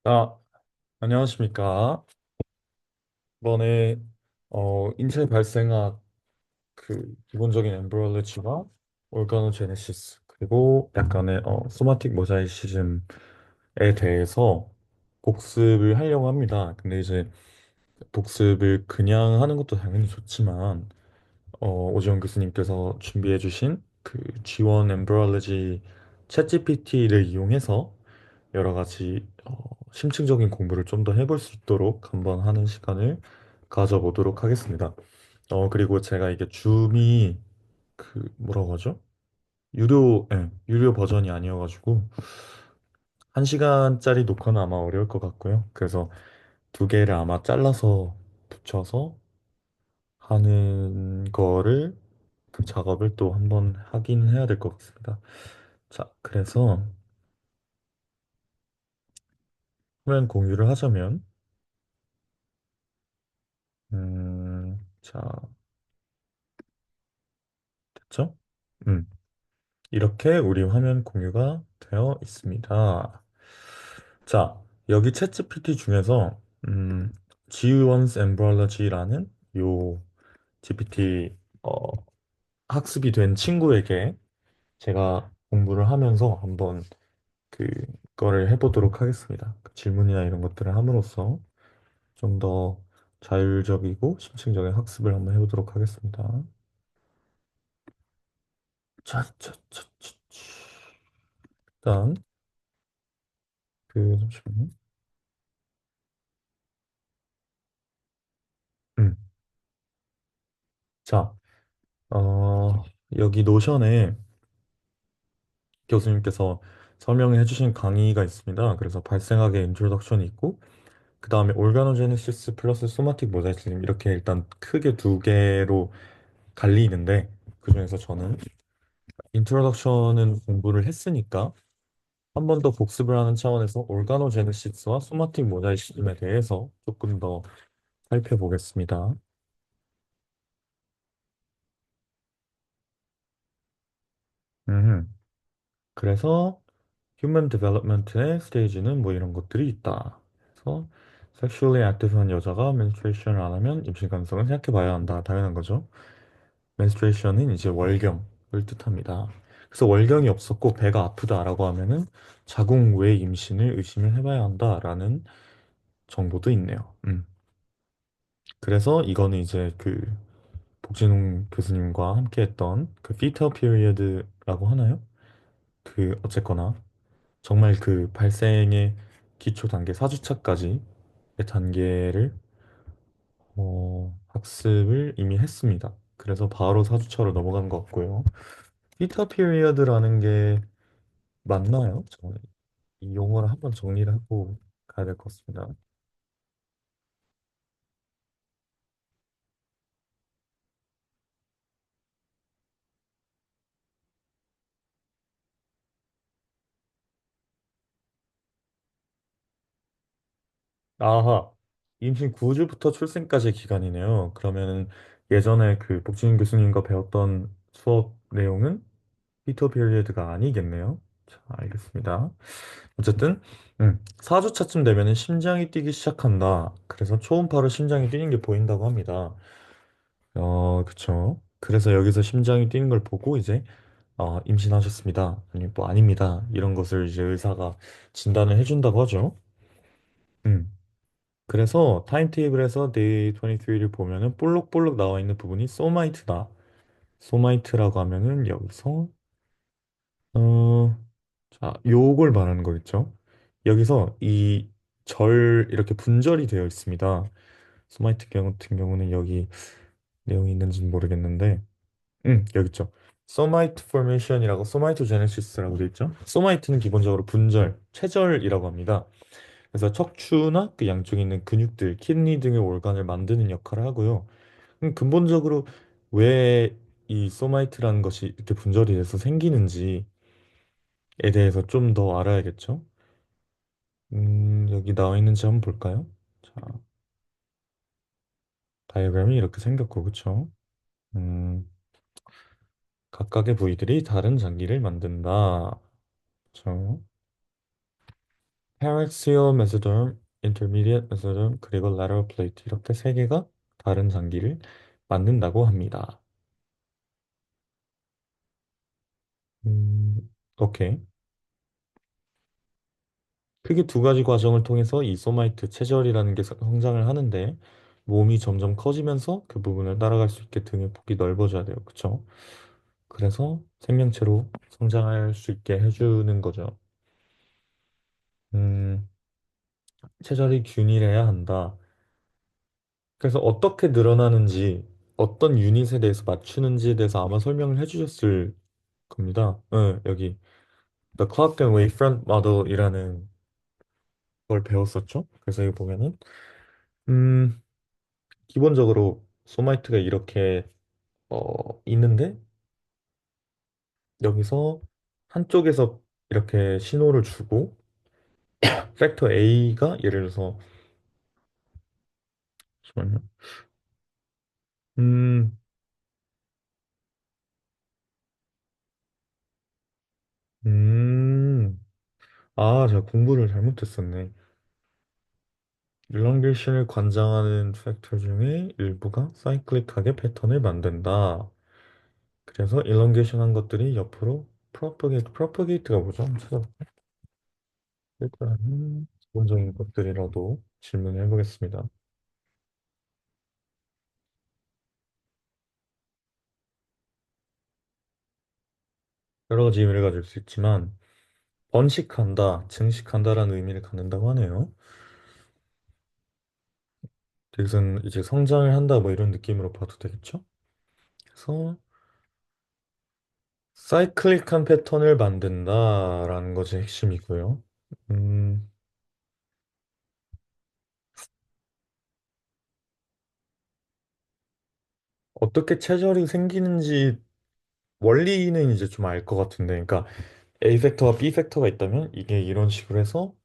아, 안녕하십니까. 이번에 인체 발생학 기본적인 엠브리올로지와 organogenesis 그리고 약간의 소마틱 모자이시즘에 대해서 복습을 하려고 합니다. 근데 이제 복습을 그냥 하는 것도 당연히 좋지만 오지원 교수님께서 준비해주신 그 G1 엠브리올로지 챗GPT를 이용해서 여러 가지 심층적인 공부를 좀 더 해볼 수 있도록 한번 하는 시간을 가져보도록 하겠습니다. 그리고 제가 이게 줌이 뭐라고 하죠? 유료 버전이 아니어가지고 한 시간짜리 녹화는 아마 어려울 것 같고요. 그래서 두 개를 아마 잘라서 붙여서 하는 거를 그 작업을 또 한번 하긴 해야 될 것 같습니다. 자, 그래서 화면 공유를 하자면 자, 됐죠? 음. 이렇게 우리 화면 공유가 되어 있습니다. 자, 여기 챗GPT 중에서 G1's Embryology라는 요 GPT 학습이 된 친구에게 제가 공부를 하면서 한번 그거를 해보도록 하겠습니다. 그 질문이나 이런 것들을 함으로써 좀 더 자율적이고 심층적인 학습을 한번 해보도록 하겠습니다. 차차차차. 일단 잠시만요. 음. 자, 여기 노션에 교수님께서 설명해 주신 강의가 있습니다. 그래서 발생학의 인트로덕션이 있고, 그 다음에 organogenesis 플러스 소마틱 모자이cism 이렇게 일단 크게 두 개로 갈리는데, 그중에서 저는 인트로덕션은 공부를 했으니까 한 번 더 복습을 하는 차원에서 organogenesis와 소마틱 모자이cism에 대해서 조금 더 살펴보겠습니다. 음, 그래서 휴먼 데벨롭먼트의 스테이지는 뭐 이런 것들이 있다. 그래서 섹슈얼리 액티브한 여자가 menstruation을 안 하면 임신 가능성을 생각해 봐야 한다. 당연한 거죠. menstruation은 이제 월경을 뜻합니다. 그래서 월경이 없었고 배가 아프다라고 하면은 자궁 외 임신을 의심을 해봐야 한다라는 정보도 있네요. 그래서 이거는 이제 복진웅 교수님과 함께 했던 그 fetal period라고 하나요? 어쨌거나 정말 그 발생의 기초 단계 4주차까지의 단계를 학습을 이미 했습니다. 그래서 바로 4주차로 넘어간 것 같고요. 피터 피리어드라는 게 맞나요? 저는 이 용어를 한번 정리를 하고 가야 될 것 같습니다. 아하, 임신 9주부터 출생까지의 기간이네요. 그러면은 예전에 그 복진 교수님과 배웠던 수업 내용은 피터 피리어드가 아니겠네요. 자, 알겠습니다. 어쨌든 4주차쯤 되면은 심장이 뛰기 시작한다. 그래서 초음파로 심장이 뛰는 게 보인다고 합니다. 그쵸. 그래서 여기서 심장이 뛰는 걸 보고 이제 임신하셨습니다. 아니면 또 아닙니다. 이런 것을 이제 의사가 진단을 해준다고 하죠. 음. 그래서 타임테이블에서 데이 23를 보면은 볼록볼록 나와 있는 부분이 소마이트다. 소마이트라고 하면은 여기서 어, 자, 요걸 말하는 거겠죠. 여기서 이 이렇게 분절이 되어 있습니다. 소마이트 경우 같은 경우는 여기 내용이 있는지는 모르겠는데, 여기 있죠. 소마이트 포메이션이라고 소마이토 제네시스라고 되어 있죠. 소마이트는 기본적으로 분절, 체절이라고 합니다. 그래서 척추나 그 양쪽에 있는 근육들, 키드니 등의 organ을 만드는 역할을 하고요. 근본적으로 왜 이 소마이트라는 것이 이렇게 분절이 돼서 생기는지에 대해서 좀 더 알아야겠죠. 여기 나와 있는지 한번 볼까요? 자, 다이어그램이 이렇게 생겼고, 그쵸? 음, 각각의 부위들이 다른 장기를 만든다. 그쵸? paraxial mesoderm, intermediate mesoderm, 그리고 lateral plate 이렇게 세 개가 다른 장기를 만든다고 합니다. 오케이. 크게 두 가지 과정을 통해서 이 소마이트 체절이라는 게 성장을 하는데 몸이 점점 커지면서 그 부분을 따라갈 수 있게 등의 폭이 넓어져야 돼요. 그쵸? 그래서 생명체로 성장할 수 있게 해주는 거죠. 음, 체절이 균일해야 한다. 그래서 어떻게 늘어나는지, 어떤 유닛에 대해서 맞추는지에 대해서 아마 설명을 해주셨을 겁니다. 여기 The Clock and Wavefront Model이라는 걸 배웠었죠. 그래서 여기 보면은 음, 기본적으로 소마이트가 이렇게 있는데 여기서 한쪽에서 이렇게 신호를 주고 팩터 A가 예를 들어서 잠시만요. 음, 음, 제가 공부를 잘못했었네. 일렁게이션을 관장하는 팩터 중에 일부가 사이클릭하게 패턴을 만든다. 그래서 일렁게이션 한 것들이 옆으로 프로퍼게이트가 뭐죠? 한번 찾아볼까요? 일단은 기본적인 것들이라도 질문을 해보겠습니다. 여러 가지 의미를 가질 수 있지만 번식한다, 증식한다라는 의미를 갖는다고 하네요. 이것은 이제 성장을 한다 뭐 이런 느낌으로 봐도 되겠죠? 그래서 사이클릭한 패턴을 만든다라는 것이 핵심이고요. 음, 어떻게 체절이 생기는지 원리는 이제 좀 알 것 같은데, 그러니까 A 팩터와 B 팩터가 있다면 이게 이런 식으로 해서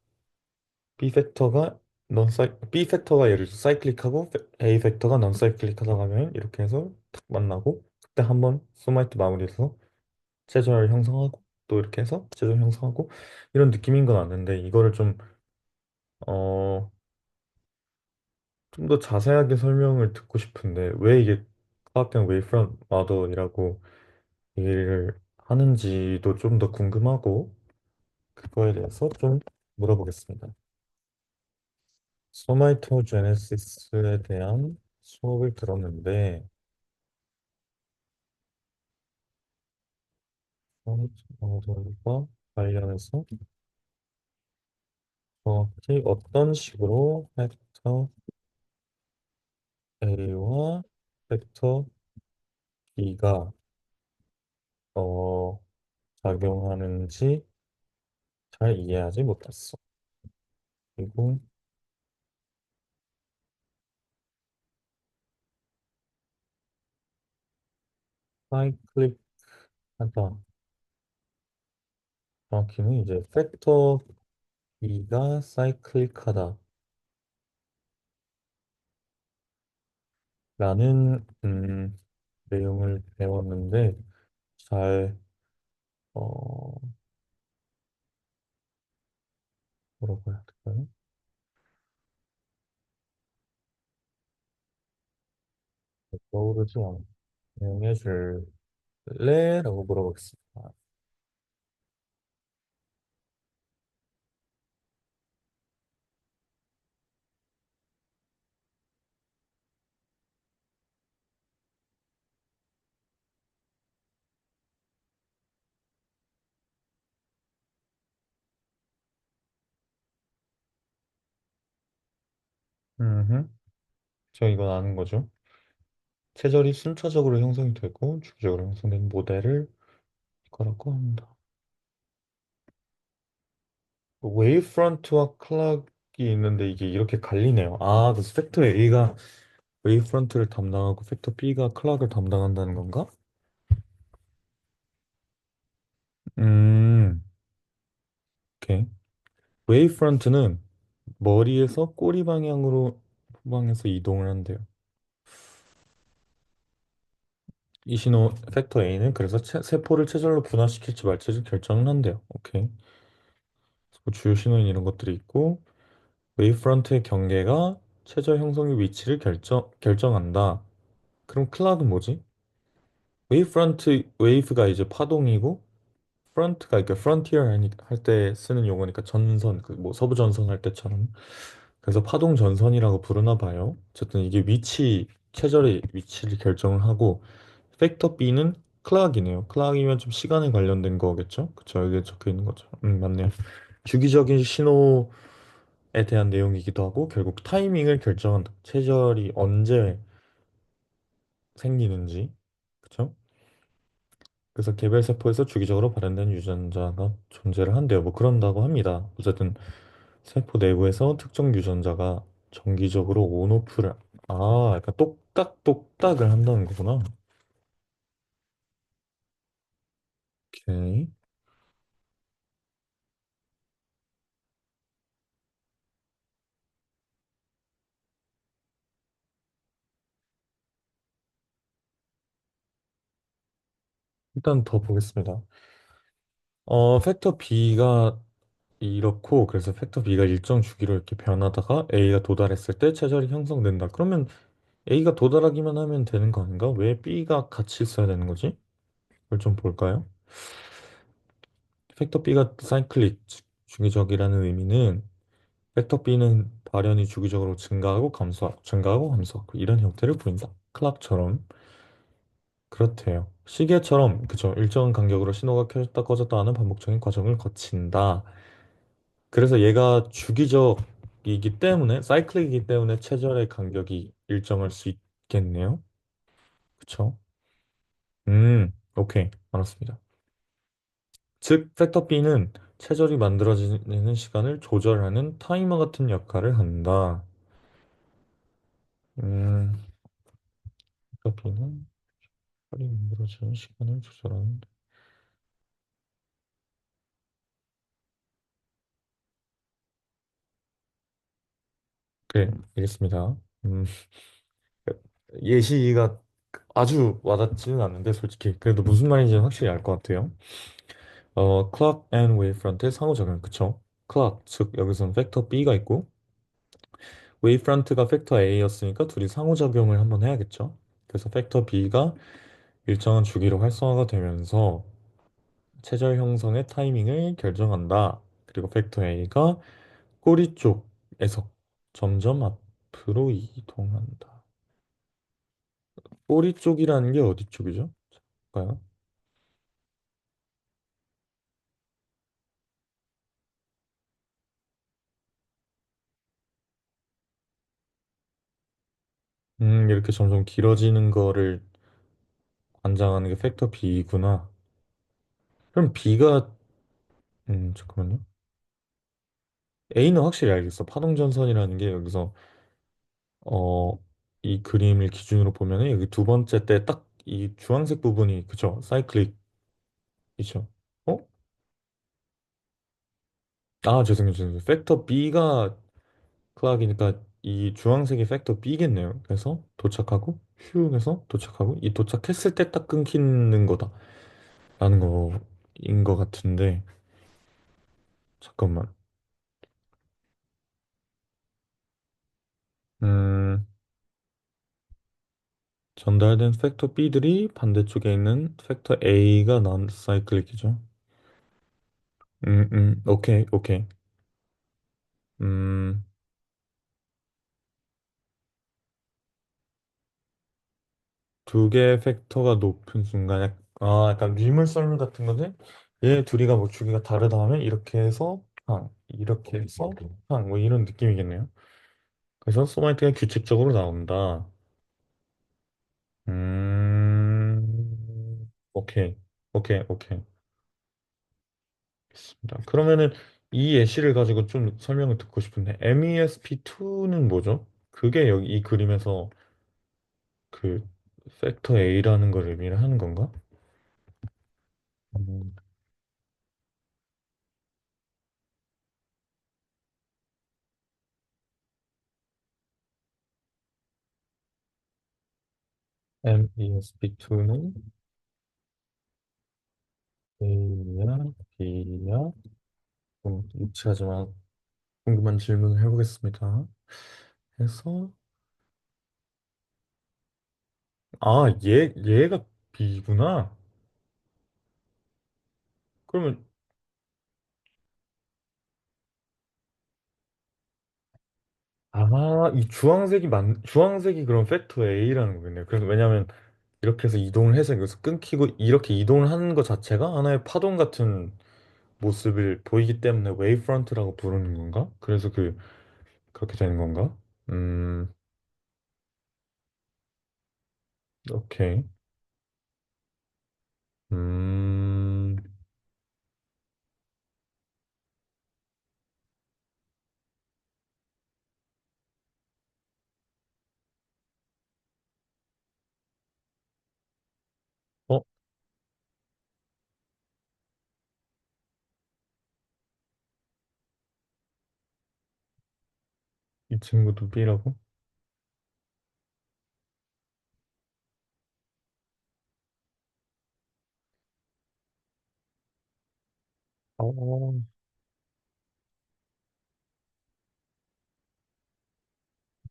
B 팩터가 B 팩터가 예를 들어 사이클릭하고 A 팩터가 넌 사이클릭하다 가면 이렇게 해서 탁 만나고 그때 한번 소마이트 마무리해서 체절 형성하고 또 이렇게 해서 체절 형성하고 이런 느낌인 건 아는데 이거를 어, 좀 더 자세하게 설명을 듣고 싶은데 왜 이게 Clock and Wavefront Model이라고 얘기를 하는지도 좀 더 궁금하고 그거에 대해서 좀 물어보겠습니다. 소마이토제네시스에 대한 수업을 들었는데 소마이토모델과 관련해서 정확히 어떤 식으로 벡터 A와 벡터 B가 어, 작용하는지 잘 이해하지 못했어. 그리고 사이클릭하다 정확히는 이제 팩터 B가 사이클릭하다라는 내용을 배웠는데 잘 어, 뭐라고 해야 될까요? 떠오르지 않아. 내용해 줄래? 라고 물어보겠습니다. 음, 저 이건 아는 거죠. 체절이 순차적으로 형성이 되고 주기적으로 형성된 모델을 이거라고 합니다. 웨이브프런트와 클락이 있는데 이게 이렇게 갈리네요. 그래서 팩터 A가 웨이브프런트를 담당하고 팩터 B가 클락을 담당한다는 건가? 음, 오케이. 웨이브프런트는 머리에서 꼬리 방향으로 후방에서 이동을 한대요. 이 신호 팩터 A는 그래서 세포를 체절로 분화시킬지 말지를 결정을 한대요. 오케이. 뭐 주요 신호인 이런 것들이 있고 웨이브프런트의 경계가 최저 형성의 위치를 결정한다. 그럼 클락은 뭐지? 웨이브프런트 웨이브가 이제 파동이고 프런트가 이렇게 프론티어 할 때 쓰는 용어니까 전선 그 뭐 서부 전선 할 때처럼 그래서 파동 전선이라고 부르나 봐요. 어쨌든 이게 위치 최절의 위치를 결정을 하고 팩터 B는 클락이네요. 클락이면 좀 시간에 관련된 거겠죠? 그쵸? 여기에 적혀 있는 거죠. 맞네요. 주기적인 신호에 대한 내용이기도 하고 결국 타이밍을 결정한다. 최절이 언제 생기는지. 그쵸? 그래서 개별 세포에서 주기적으로 발현된 유전자가 존재를 한대요. 뭐 그런다고 합니다. 어쨌든 세포 내부에서 특정 유전자가 정기적으로 온오프를 약간 똑딱똑딱을 한다는 거구나. 오케이. 일단 더 보겠습니다. 팩터 B가 이렇고 그래서 팩터 B가 일정 주기로 이렇게 변하다가 A가 도달했을 때 최절이 형성된다. 그러면 A가 도달하기만 하면 되는 거 아닌가? 왜 B가 같이 있어야 되는 거지? 그걸 좀 볼까요? 팩터 B가 사이클릭 주기적이라는 의미는 팩터 B는 발현이 주기적으로 증가하고 감소하고 이런 형태를 보인다. 클락처럼 그렇대요. 시계처럼 그죠. 일정 간격으로 신호가 켜졌다 꺼졌다 하는 반복적인 과정을 거친다. 그래서 얘가 주기적이기 때문에 사이클이기 때문에 체절의 간격이 일정할 수 있겠네요. 그쵸? 오케이. 알았습니다. 즉, 팩터 B는 체절이 만들어지는 시간을 조절하는 타이머 같은 역할을 한다. 음, 팩터 B는 체절이 만들어지는 시간을 조절하는. 그래, 알겠습니다. 음, 예시가 아주 와닿지는 않는데 솔직히 그래도 무슨 말인지는 확실히 알 것 같아요. clock and wavefront의 상호작용 그쵸? clock 즉 여기서는 팩터 B가 있고 wavefront가 팩터 A였으니까 둘이 상호작용을 한번 해야겠죠. 그래서 팩터 B가 일정한 주기로 활성화가 되면서 체절 형성의 타이밍을 결정한다. 그리고 팩터 A가 꼬리 쪽에서 점점 앞으로 이동한다. 꼬리 쪽이라는 게 어디 쪽이죠? 볼까요? 이렇게 점점 길어지는 거를 관장하는 게 팩터 B구나. 그럼 B가, 잠깐만요. A는 확실히 알겠어. 파동전선이라는 게 여기서, 어, 이 그림을 기준으로 보면은 여기 두 번째 때 딱 이 주황색 부분이, 그쵸? 사이클릭이죠. 어? 죄송해요, 죄송해요. 팩터 B가 클락이니까 이 주황색이 팩터 B겠네요. 그래서 도착하고, 휴 해서 도착하고, 이 도착했을 때 딱 끊기는 거다. 라는 거인 것 같은데, 잠깐만. 음, 전달된 팩터 B들이 반대쪽에 있는 팩터 A가 non 사이클릭이죠. 오케이, 오케이. 음, 두 개의 팩터가 높은 순간, 약간 유물선 같은 건데, 얘 둘이가 뭐 주기가 다르다 하면 이렇게 해서 이렇게 해서 뭐 이런 느낌이겠네요. 그래서 소마이트가 규칙적으로 나온다. 오케이, 오케이, 오케이. 알겠습니다. 그러면은 이 예시를 가지고 좀 설명을 듣고 싶은데 MESP2는 뭐죠? 그게 여기 이 그림에서 그 팩터 A라는 걸 의미를 하는 건가? 음, MESP2는 A야, B야, 무시하지만 궁금한 질문을 해보겠습니다. 해서 얘가 B구나. 그러면 이 주황색이 그럼 팩터 A라는 거겠네요. 그래서 왜냐면 이렇게 해서 이동을 해서 여기서 끊기고 이렇게 이동을 하는 것 자체가 하나의 파동 같은 모습을 보이기 때문에 웨이프런트라고 부르는 건가? 그래서 그렇게 되는 건가? 음, 오케이. 음, 어, 이 친구도 B라고? 어,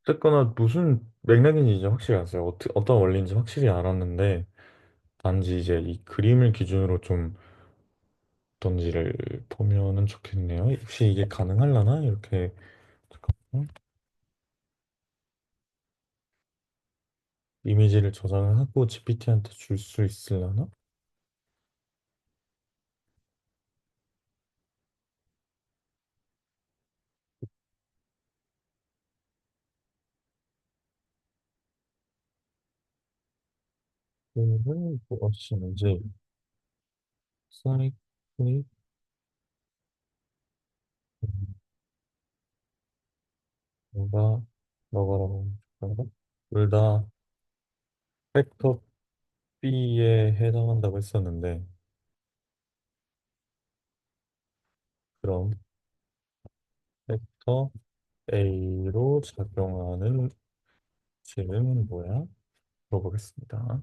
어쨌거나 무슨 맥락인지 이제 확실히 알았어요. 어떤 원리인지 확실히 알았는데 단지 이제 이 그림을 기준으로 좀 어떤지를 보면은 좋겠네요. 혹시 이게 가능하려나? 이렇게 잠깐만. 이미지를 저장을 하고 GPT한테 줄 수 있으려나? 이걸 무엇인지 사이클 뭔가 먹으라고 둘다 팩터 B에 해당한다고 했었는데 그럼 팩터 A로 작용하는 질은 뭐야? 물어보겠습니다.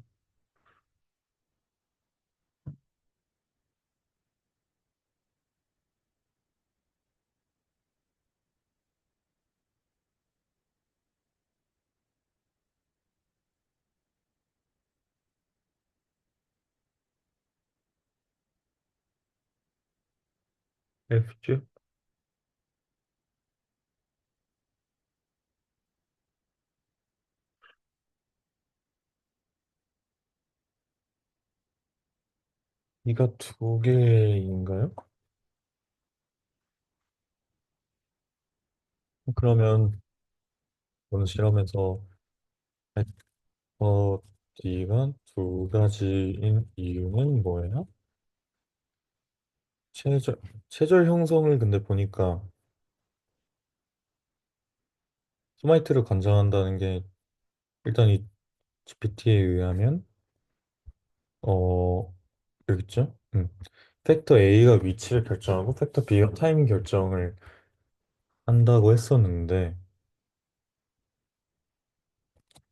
F죠? 이가 두 개인가요? 그러면 오늘 실험에서 벡터 D가 두 가지인 이유는 뭐예요? 최절, 최절 형성을 근데 보니까 스마이트를 관장한다는 게 일단 이 GPT에 의하면 어 여기 있죠? 팩터 A가 위치를 결정하고 팩터 B가 타임 결정을 한다고 했었는데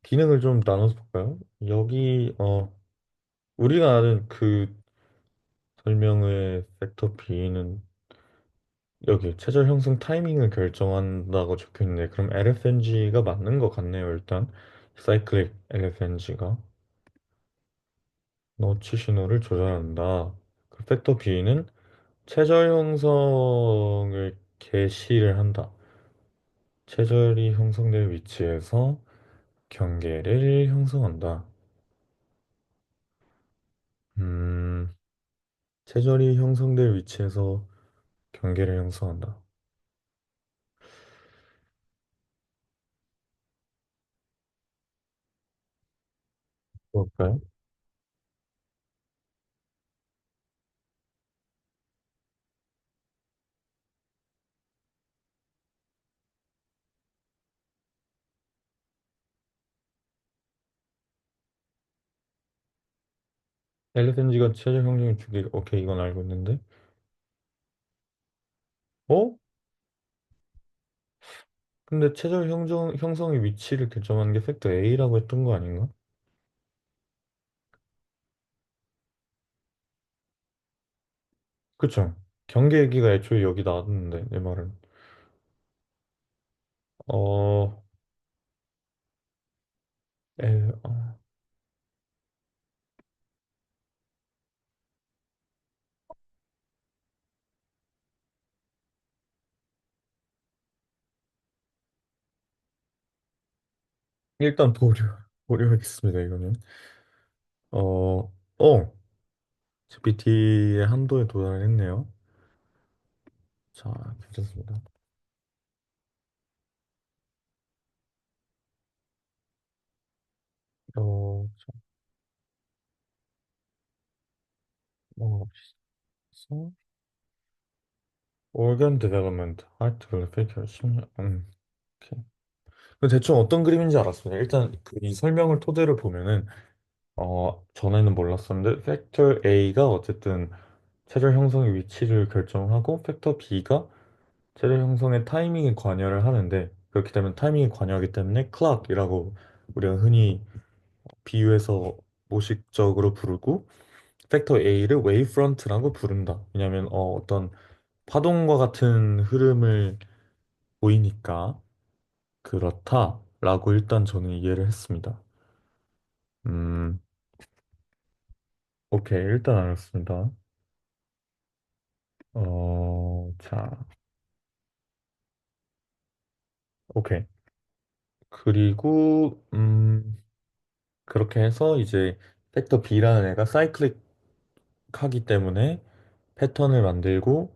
기능을 좀 나눠서 볼까요? 여기 우리가 아는 그 설명의 팩터 B는 여기 최저 형성 타이밍을 결정한다고 적혀 있는데 그럼 LFNG가 맞는 것 같네요. 일단 사이클릭 LFNG가 너치 신호를 조절한다. 그 팩터 B는 최저 형성을 개시를 한다. 최절이 형성될 위치에서 경계를 형성한다. 음, 최절이 형성될 위치에서 경계를 형성한다. 뭘까요? LFNG가 최저 형성의 주기, 오케이, 이건 알고 있는데. 어? 근데 최저 형성의 위치를 결정하는 게 팩터 A라고 했던 거 아닌가? 그쵸? 경계 얘기가 애초에 여기 나왔는데 내 말은 어, 어, 일단 보류하겠습니다 이거는 어, GPT의 한도에 도달했네요. 자, 괜찮습니다. 자, 넘어갑시다. Organ Development, Heart Valve, 심장, 오케이. 그 대충 어떤 그림인지 알았습니다. 일단 그이 설명을 토대로 보면은 전에는 몰랐었는데 팩터 A가 어쨌든 체절 형성의 위치를 결정하고 팩터 B가 체절 형성의 타이밍에 관여를 하는데 그렇게 되면 타이밍에 관여하기 때문에 clock이라고 우리가 흔히 비유해서 모식적으로 부르고 팩터 A를 wavefront라고 부른다. 왜냐하면 어떤 파동과 같은 흐름을 보이니까 그렇다라고 일단 저는 이해를 했습니다. 음, 오케이. 일단 알았습니다. 자, 오케이. 그리고, 그렇게 해서 이제 팩터 B라는 애가 사이클릭하기 때문에 패턴을 만들고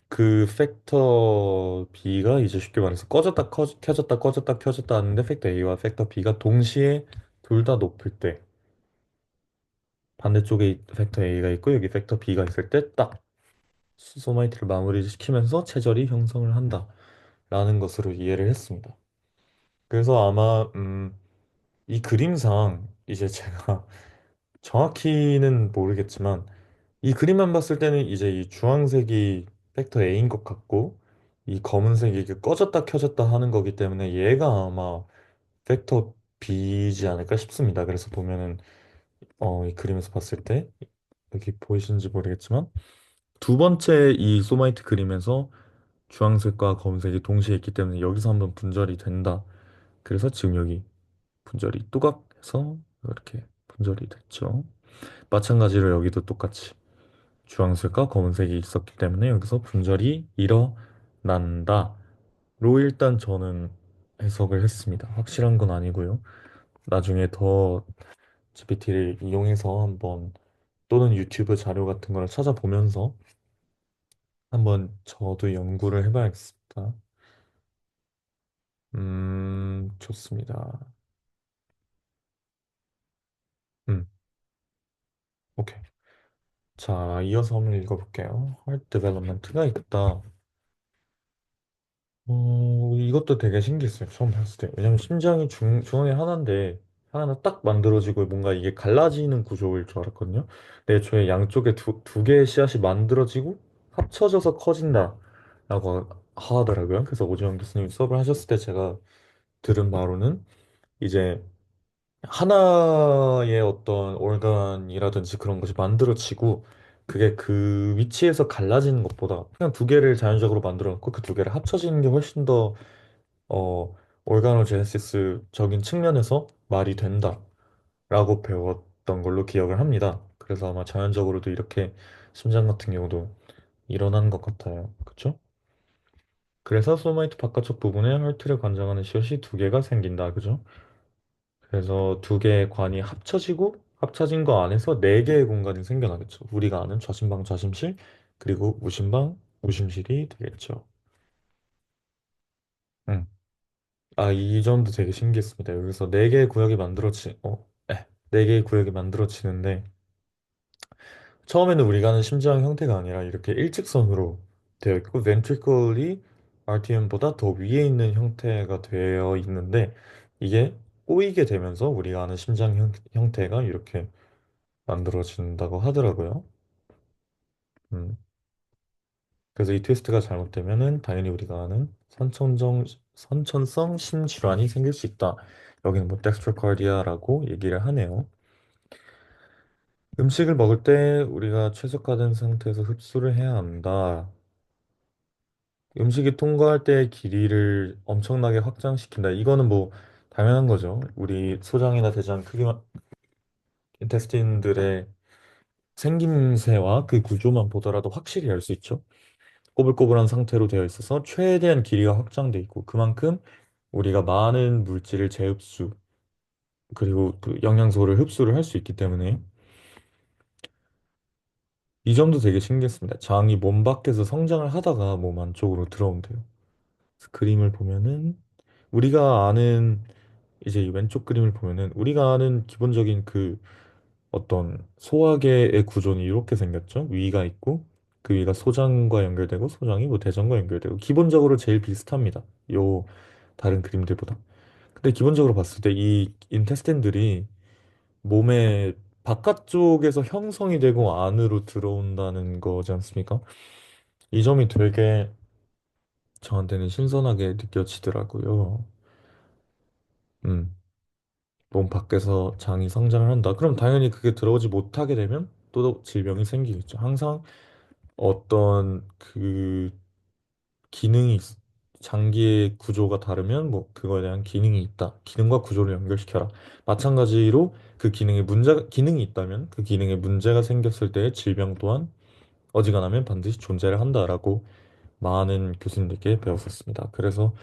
그 팩터 B가 이제 쉽게 말해서 켜졌다, 꺼졌다, 켜졌다 하는데 팩터 A와 팩터 B가 동시에 둘 다 높을 때 반대쪽에 팩터 A가 있고 여기 팩터 B가 있을 때 딱 소마이트를 마무리시키면서 체절이 형성을 한다라는 것으로 이해를 했습니다. 그래서 아마 이 그림상 이제 제가 정확히는 모르겠지만 이 그림만 봤을 때는 이제 이 주황색이 팩터 A인 것 같고 이 검은색이 이렇게 꺼졌다 켜졌다 하는 거기 때문에 얘가 아마 팩터 B지 않을까 싶습니다. 그래서 보면은 이 그림에서 봤을 때 여기 보이시는지 모르겠지만 두 번째 이 소마이트 그림에서 주황색과 검은색이 동시에 있기 때문에 여기서 한번 분절이 된다. 그래서 지금 여기 분절이 또각해서 이렇게 분절이 됐죠. 마찬가지로 여기도 똑같이 주황색과 검은색이 있었기 때문에 여기서 분절이 일어난다로 일단 저는 해석을 했습니다. 확실한 건 아니고요. 나중에 더 GPT를 이용해서 한번 또는 유튜브 자료 같은 걸 찾아보면서 한번 저도 연구를 해봐야겠습니다. 좋습니다. 음, 오케이. 자, 이어서 한번 읽어볼게요. Heart Development가 있다. 이것도 되게 신기했어요. 처음 봤을 때. 왜냐면 심장이 중앙에 하나인데, 하나 딱 만들어지고 뭔가 이게 갈라지는 구조일 줄 알았거든요. 근데 애초에 양쪽에 두 개의 씨앗이 만들어지고 합쳐져서 커진다라고 하더라고요. 그래서 오지원 교수님 수업을 하셨을 때 제가 들은 바로는 이제 하나의 어떤 organ이라든지 그런 것이 만들어지고 그게 그 위치에서 갈라지는 것보다 그냥 두 개를 자연적으로 만들어 놓고 그 두 개를 합쳐지는 게 훨씬 더 organogenesis적인 측면에서 말이 된다라고 배웠던 걸로 기억을 합니다. 그래서 아마 자연적으로도 이렇게 심장 같은 경우도 일어나는 것 같아요. 그쵸? 그래서 소마이트 바깥쪽 부분에 헐트를 관장하는 씨앗이 두 개가 생긴다. 그죠? 그래서 두 개의 관이 합쳐지고 합쳐진 거 안에서 네 개의 공간이 생겨나겠죠. 우리가 아는 좌심방, 좌심실, 그리고 우심방, 우심실이 되겠죠. 음. 이 점도 되게 신기했습니다. 여기서 네 개의 구역이 네 개의 구역이 만들어지는데 처음에는 우리가 아는 심장 형태가 아니라 이렇게 일직선으로 되어 있고 ventricle이 RTM보다 더 위에 있는 형태가 되어 있는데 이게 꼬이게 되면서 우리가 아는 심장 형태가 이렇게 만들어진다고 하더라고요. 음. 그래서 이 트위스트가 잘못되면은 당연히 우리가 아는 선천성 심질환이 생길 수 있다. 여기는 뭐 덱스트로카디아라고 얘기를 하네요. 음식을 먹을 때 우리가 최적화된 상태에서 흡수를 해야 한다. 음식이 통과할 때의 길이를 엄청나게 확장시킨다. 이거는 뭐 당연한 거죠. 우리 소장이나 대장 크기만 인테스틴들의 생김새와 그 구조만 보더라도 확실히 알 수 있죠. 꼬불꼬불한 상태로 되어 있어서 최대한 길이가 확장돼 있고 그만큼 우리가 많은 물질을 재흡수 그리고 그 영양소를 흡수를 할 수 있기 때문에 이 점도 되게 신기했습니다. 장이 몸 밖에서 성장을 하다가 몸 안쪽으로 들어온대요. 그래서 그림을 보면은 우리가 아는 이제 이 왼쪽 그림을 보면은 우리가 아는 기본적인 그 어떤 소화계의 구조는 이렇게 생겼죠. 위가 있고 그 위가 소장과 연결되고 소장이 뭐 대장과 연결되고 기본적으로 제일 비슷합니다. 요 다른 그림들보다. 근데 기본적으로 봤을 때 이 인테스틴들이 몸의 바깥쪽에서 형성이 되고 안으로 들어온다는 거지 않습니까? 이 점이 되게 저한테는 신선하게 느껴지더라고요. 음, 몸 밖에서 장이 성장을 한다. 그럼 당연히 그게 들어오지 못하게 되면 또 질병이 생기겠죠. 항상 어떤 그 기능이 장기의 구조가 다르면 뭐 그거에 대한 기능이 있다. 기능과 구조를 연결시켜라. 마찬가지로 그 기능이 있다면 그 기능에 문제가 생겼을 때의 질병 또한 어지간하면 반드시 존재를 한다라고 많은 교수님들께 배웠었습니다. 그래서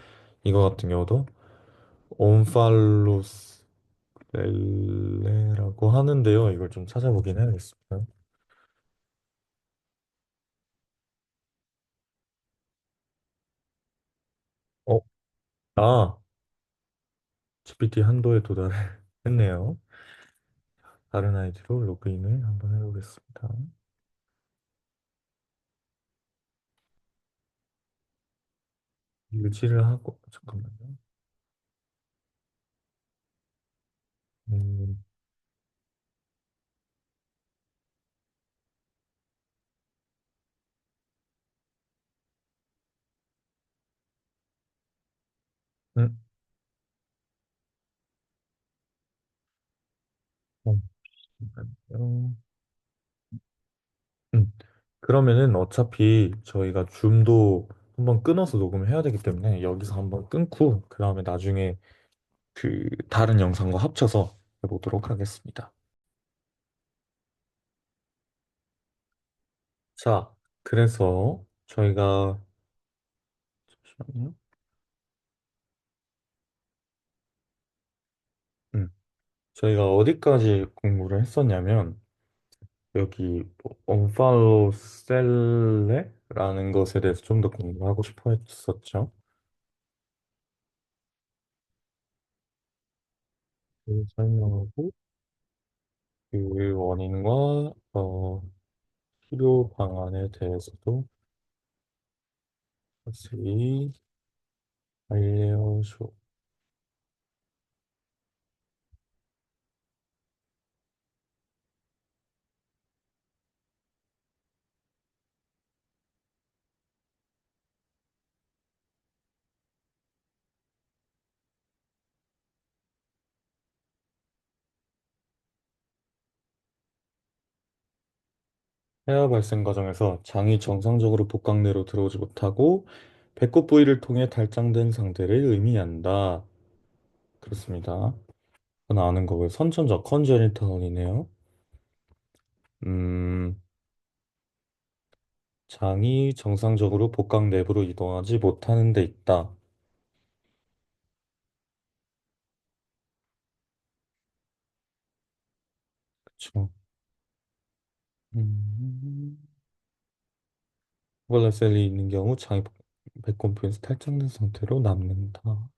이거 같은 경우도 옴팔로셀레라고 하는데요. 이걸 좀 찾아보긴 해야겠습니다. 어, 아, GPT 한도에 도달했네요. 다른 아이디로 로그인을 한번 해보겠습니다. 유지를 하고, 잠깐만요. 음, 음, 잠깐만요. 음, 그러면은 어차피 저희가 줌도 한번 끊어서 녹음을 해야 되기 때문에 여기서 한번 끊고, 그 다음에 나중에 그 다른 영상과 합쳐서 해보도록 하겠습니다. 자, 그래서 저희가, 잠시만요. 음, 저희가 어디까지 공부를 했었냐면, 여기 언팔로 셀레라는 것에 대해서 좀 더 공부하고 싶어 했었죠. 그 설명하고 그 원인과 치료 방안에 대해서도 자세히 알려줘. 폐하 발생 과정에서 장이 정상적으로 복강내로 들어오지 못하고 배꼽 부위를 통해 달장된 상태를 의미한다. 그렇습니다. 그건 아는 거고요. 선천적 컨제니탈이네요. 음, 장이 정상적으로 복강 내부로 이동하지 못하는 데 있다. 그쵸. 음, 후발라셀이 있는 경우 장이 배꼽부에서 탈장된 상태로 남는다.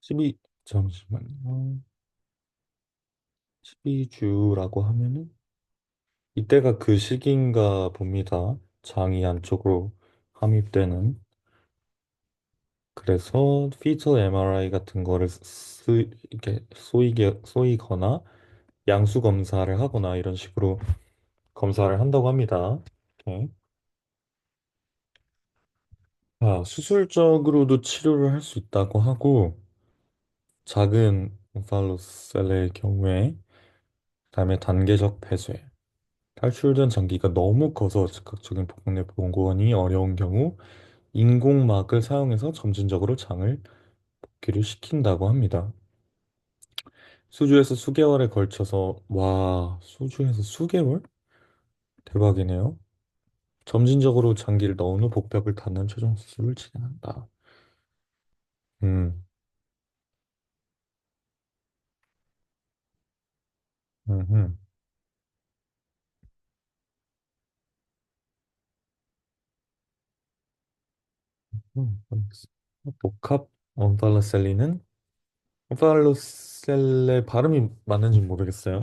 12, 잠시만요. 12주라고 하면은 이때가 그 시기인가 봅니다. 장이 안쪽으로 함입되는. 그래서 피터 MRI 같은 거를 이렇게 쏘이거나 양수 검사를 하거나 이런 식으로 검사를 한다고 합니다. 오케이. 수술적으로도 치료를 할 수 있다고 하고 작은 음팔로셀의 경우에, 그다음에 단계적 폐쇄, 탈출된 장기가 너무 커서 즉각적인 복내 복원이 어려운 경우 인공막을 사용해서 점진적으로 장을 복귀를 시킨다고 합니다. 수주에서 수개월에 걸쳐서, 와, 수주에서 수개월? 대박이네요. 점진적으로 장기를 넣은 후 복벽을 닫는 최종 수술을 진행한다. 음, 음, 알겠습니다. 복합 언팔로셀리는 언팔로셀의 발음이 맞는지 모르겠어요.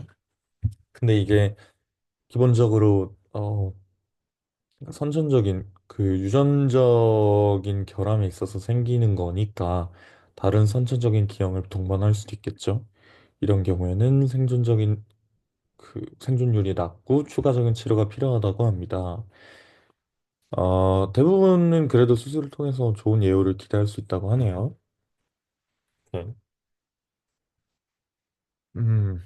근데 이게 기본적으로 선천적인 그 유전적인 결함에 있어서 생기는 거니까 다른 선천적인 기형을 동반할 수도 있겠죠. 이런 경우에는 생존적인 그 생존율이 낮고 추가적인 치료가 필요하다고 합니다. 대부분은 그래도 수술을 통해서 좋은 예후를 기대할 수 있다고 하네요. 네. 음,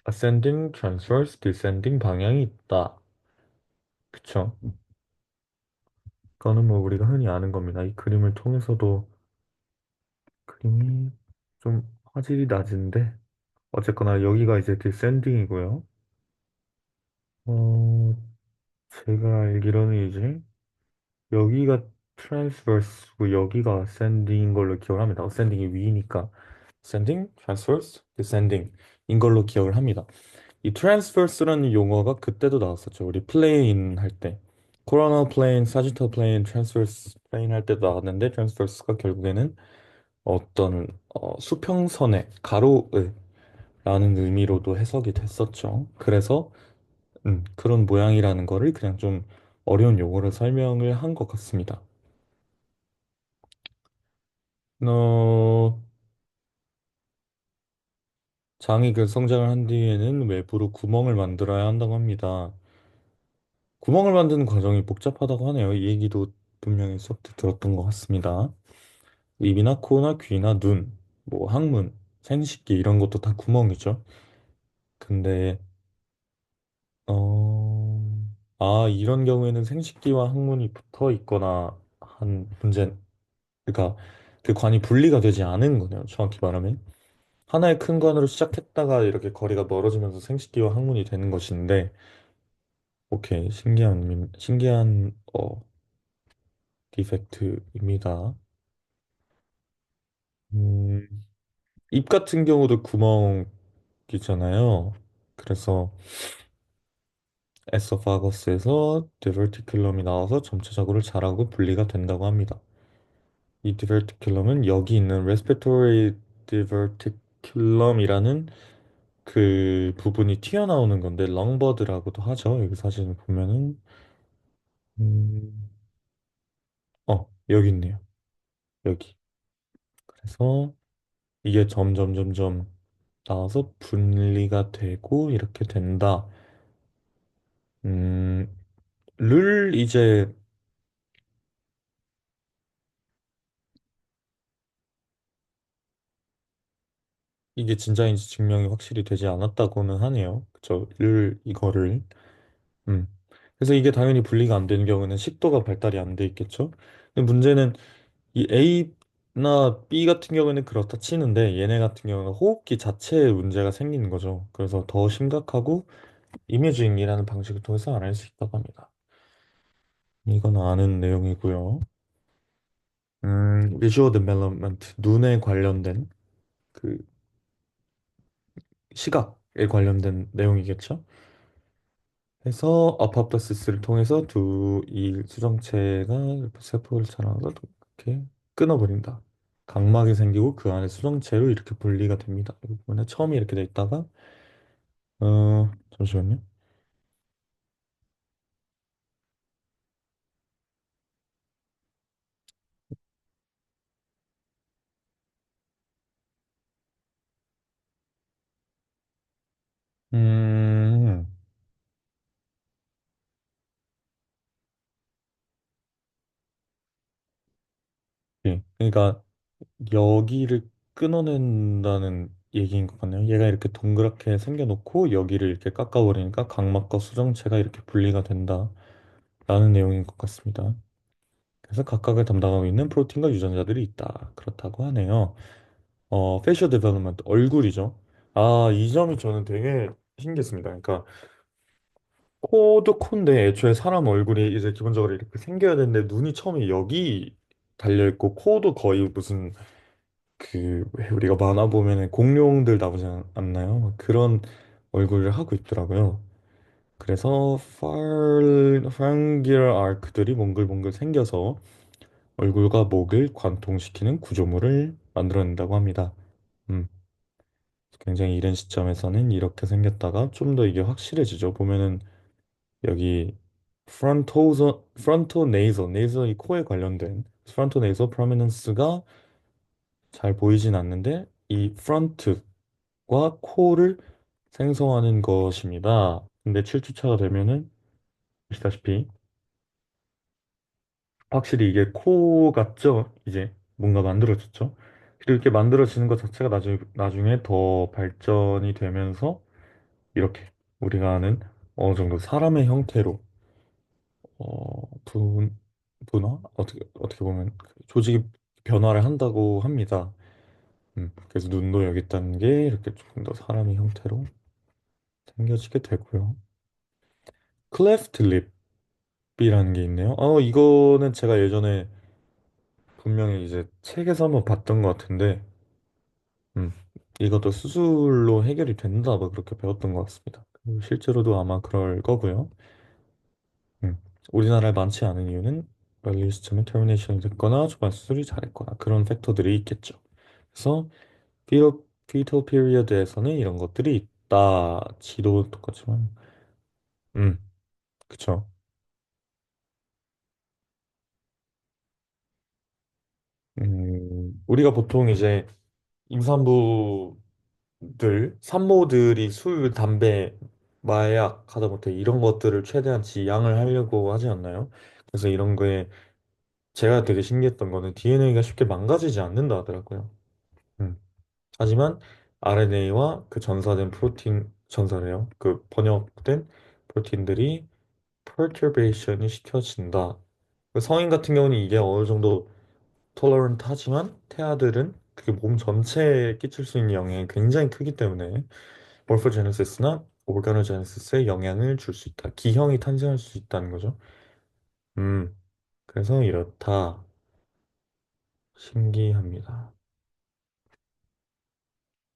ascending, transverse, descending 방향이 있다. 그쵸? 그거는 뭐 우리가 흔히 아는 겁니다. 이 그림을 통해서도 그림이 좀 화질이 낮은데 어쨌거나 여기가 이제 descending이고요. 어, 제가 알기로는 이제 여기가 transverse고 여기가 ascending인 걸로 기억을 합니다. ascending이 위니까 ascending, transverse, descending 인 걸로 기억을 합니다. 이 transverse라는 용어가 그때도 나왔었죠. 우리 플레인 할 때. coronal plane, sagittal plane, transverse plane 할 때도 나왔는데 transverse가 결국에는 어떤 수평선의 가로의 라는 의미로도 해석이 됐었죠. 그래서 그런 모양이라는 거를 그냥 좀 어려운 용어로 설명을 한 것 같습니다. 어, 장이 그 성장을 한 뒤에는 외부로 구멍을 만들어야 한다고 합니다. 구멍을 만드는 과정이 복잡하다고 하네요. 이 얘기도 분명히 수업 때 들었던 것 같습니다. 입이나 코나 귀나 눈, 뭐 항문, 생식기 이런 것도 다 구멍이죠. 근데 이런 경우에는 생식기와 항문이 붙어 있거나 한 문제, 그러니까 그 관이 분리가 되지 않은 거네요. 정확히 말하면. 하나의 큰 관으로 시작했다가 이렇게 거리가 멀어지면서 생식기와 항문이 되는 것인데, 오케이, 신기한 디펙트입니다. 음, 입 같은 경우도 구멍이잖아요. 그래서 에소파거스에서 디버티큘럼이 나와서 전체적으로 자라고 분리가 된다고 합니다. 이 디버티큘럼은 여기 있는 respiratory diverticulum이라는 그 부분이 튀어나오는 건데 렁버드라고도 하죠. 여기 사진을 보면은 음, 여기 있네요. 여기. 그래서 이게 점점 나와서 분리가 되고 이렇게 된다. 음, 를 이제 이게 진짜인지 증명이 확실히 되지 않았다고는 하네요. 그쵸? 를 이거를. 음. 그래서 이게 당연히 분리가 안 되는 경우는 식도가 발달이 안 돼 있겠죠. 근데 문제는 이 A나 B 같은 경우에는 그렇다 치는데 얘네 같은 경우는 호흡기 자체에 문제가 생기는 거죠. 그래서 더 심각하고 이미징이라는 방식을 통해서 알아낼 수 있다고 합니다. 이건 아는 내용이고요. Visual Development, 눈에 관련된 그 시각에 관련된 내용이겠죠. 해서 아포പ്토시스를 통해서 이 수정체가 세포를 자라나서 이렇게 끊어버린다. 각막이 생기고 그 안에 수정체로 이렇게 분리가 됩니다. 여기 보면 처음에 이렇게 돼 있다가 잠시만요. 음, 예. 그러니까 여기를 끊어낸다는 얘기인 것 같네요. 얘가 이렇게 동그랗게 생겨놓고 여기를 이렇게 깎아버리니까 각막과 수정체가 이렇게 분리가 된다라는 내용인 것 같습니다. 그래서 각각을 담당하고 있는 프로틴과 유전자들이 있다. 그렇다고 하네요. 페이셜 데벨롭먼트, 얼굴이죠. 아, 이 점이 저는 되게 신기했습니다. 그러니까 코도 코인데 애초에 사람 얼굴이 이제 기본적으로 이렇게 생겨야 되는데 눈이 처음에 여기 달려 있고 코도 거의 무슨 그 왜 우리가 만화 보면은 공룡들 나오지 않나요? 막 그런 얼굴을 하고 있더라고요. 그래서 파랑기얼 아크들이 몽글몽글 생겨서 얼굴과 목을 관통시키는 구조물을 만들어낸다고 합니다. 음, 굉장히 이른 시점에서는 이렇게 생겼다가 좀 더 이게 확실해지죠. 보면은 여기 프론토 네이서, 네이서 이 코에 관련된 프론토 네이서 프로미넌스가 잘 보이진 않는데 이 프론트과 코를 생성하는 것입니다. 근데 7주차가 되면은 보시다시피 확실히 이게 코 같죠? 이제 뭔가 만들어졌죠? 그리고 이렇게 만들어지는 것 자체가 나중에 더 발전이 되면서 이렇게 우리가 아는 어느 정도 사람의 형태로 분 분화 어떻게 보면 그 조직이 변화를 한다고 합니다. 그래서 눈도 여기 있다는 게 이렇게 조금 더 사람의 형태로 생겨지게 되고요. 클레프트 립이라는 게 있네요. 이거는 제가 예전에 분명히 이제 책에서 한번 봤던 것 같은데, 음, 이것도 수술로 해결이 된다, 뭐 그렇게 배웠던 것 같습니다. 그리고 실제로도 아마 그럴 거고요. 음, 우리나라에 많지 않은 이유는 early 시점에 termination이 됐거나 초반 수술이 잘했거나 그런 팩터들이 있겠죠. 그래서 fetal period에서는 이런 것들이 있다. 지도 똑같지만, 음, 그쵸. 우리가 보통 이제 임산부들, 산모들이 술, 담배, 마약, 하다못해 이런 것들을 최대한 지양을 하려고 하지 않나요? 그래서 이런 거에 제가 되게 신기했던 거는 DNA가 쉽게 망가지지 않는다 하더라고요. 음. 하지만 RNA와 그 전사된 프로틴, 전사래요. 그 번역된 프로틴들이 perturbation이 시켜진다. 그 성인 같은 경우는 이게 어느 정도 tolerant 하지만 태아들은 그게 몸 전체에 끼칠 수 있는 영향이 굉장히 크기 때문에 morphogenesis나 organogenesis에 영향을 줄 수 있다. 기형이 탄생할 수 있다는 거죠. 음, 그래서 이렇다. 신기합니다.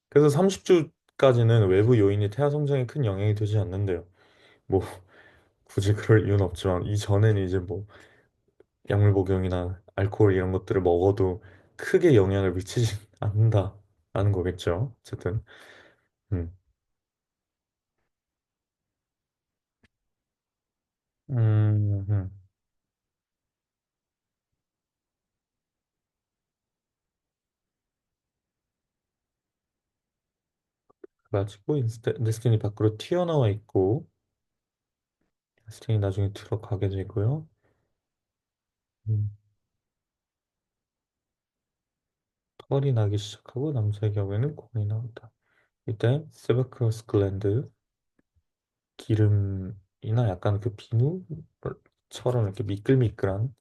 그래서 30주까지는 외부 요인이 태아 성장에 큰 영향이 되지 않는데요. 뭐 굳이 그럴 이유는 없지만 이전에는 이제 뭐 약물 복용이나 알코올 이런 것들을 먹어도 크게 영향을 미치지 않는다라는 거겠죠. 어쨌든. 음. 음. 가지고 인스틴이 밖으로 튀어나와 있고 인스틴이 나중에 들어가게 되고요. 음, 털이 나기 시작하고 남자의 경우에는 콩이 나온다. 이때 세바크로스 글랜드 기름이나 약간 그 비누처럼 이렇게 미끌미끌한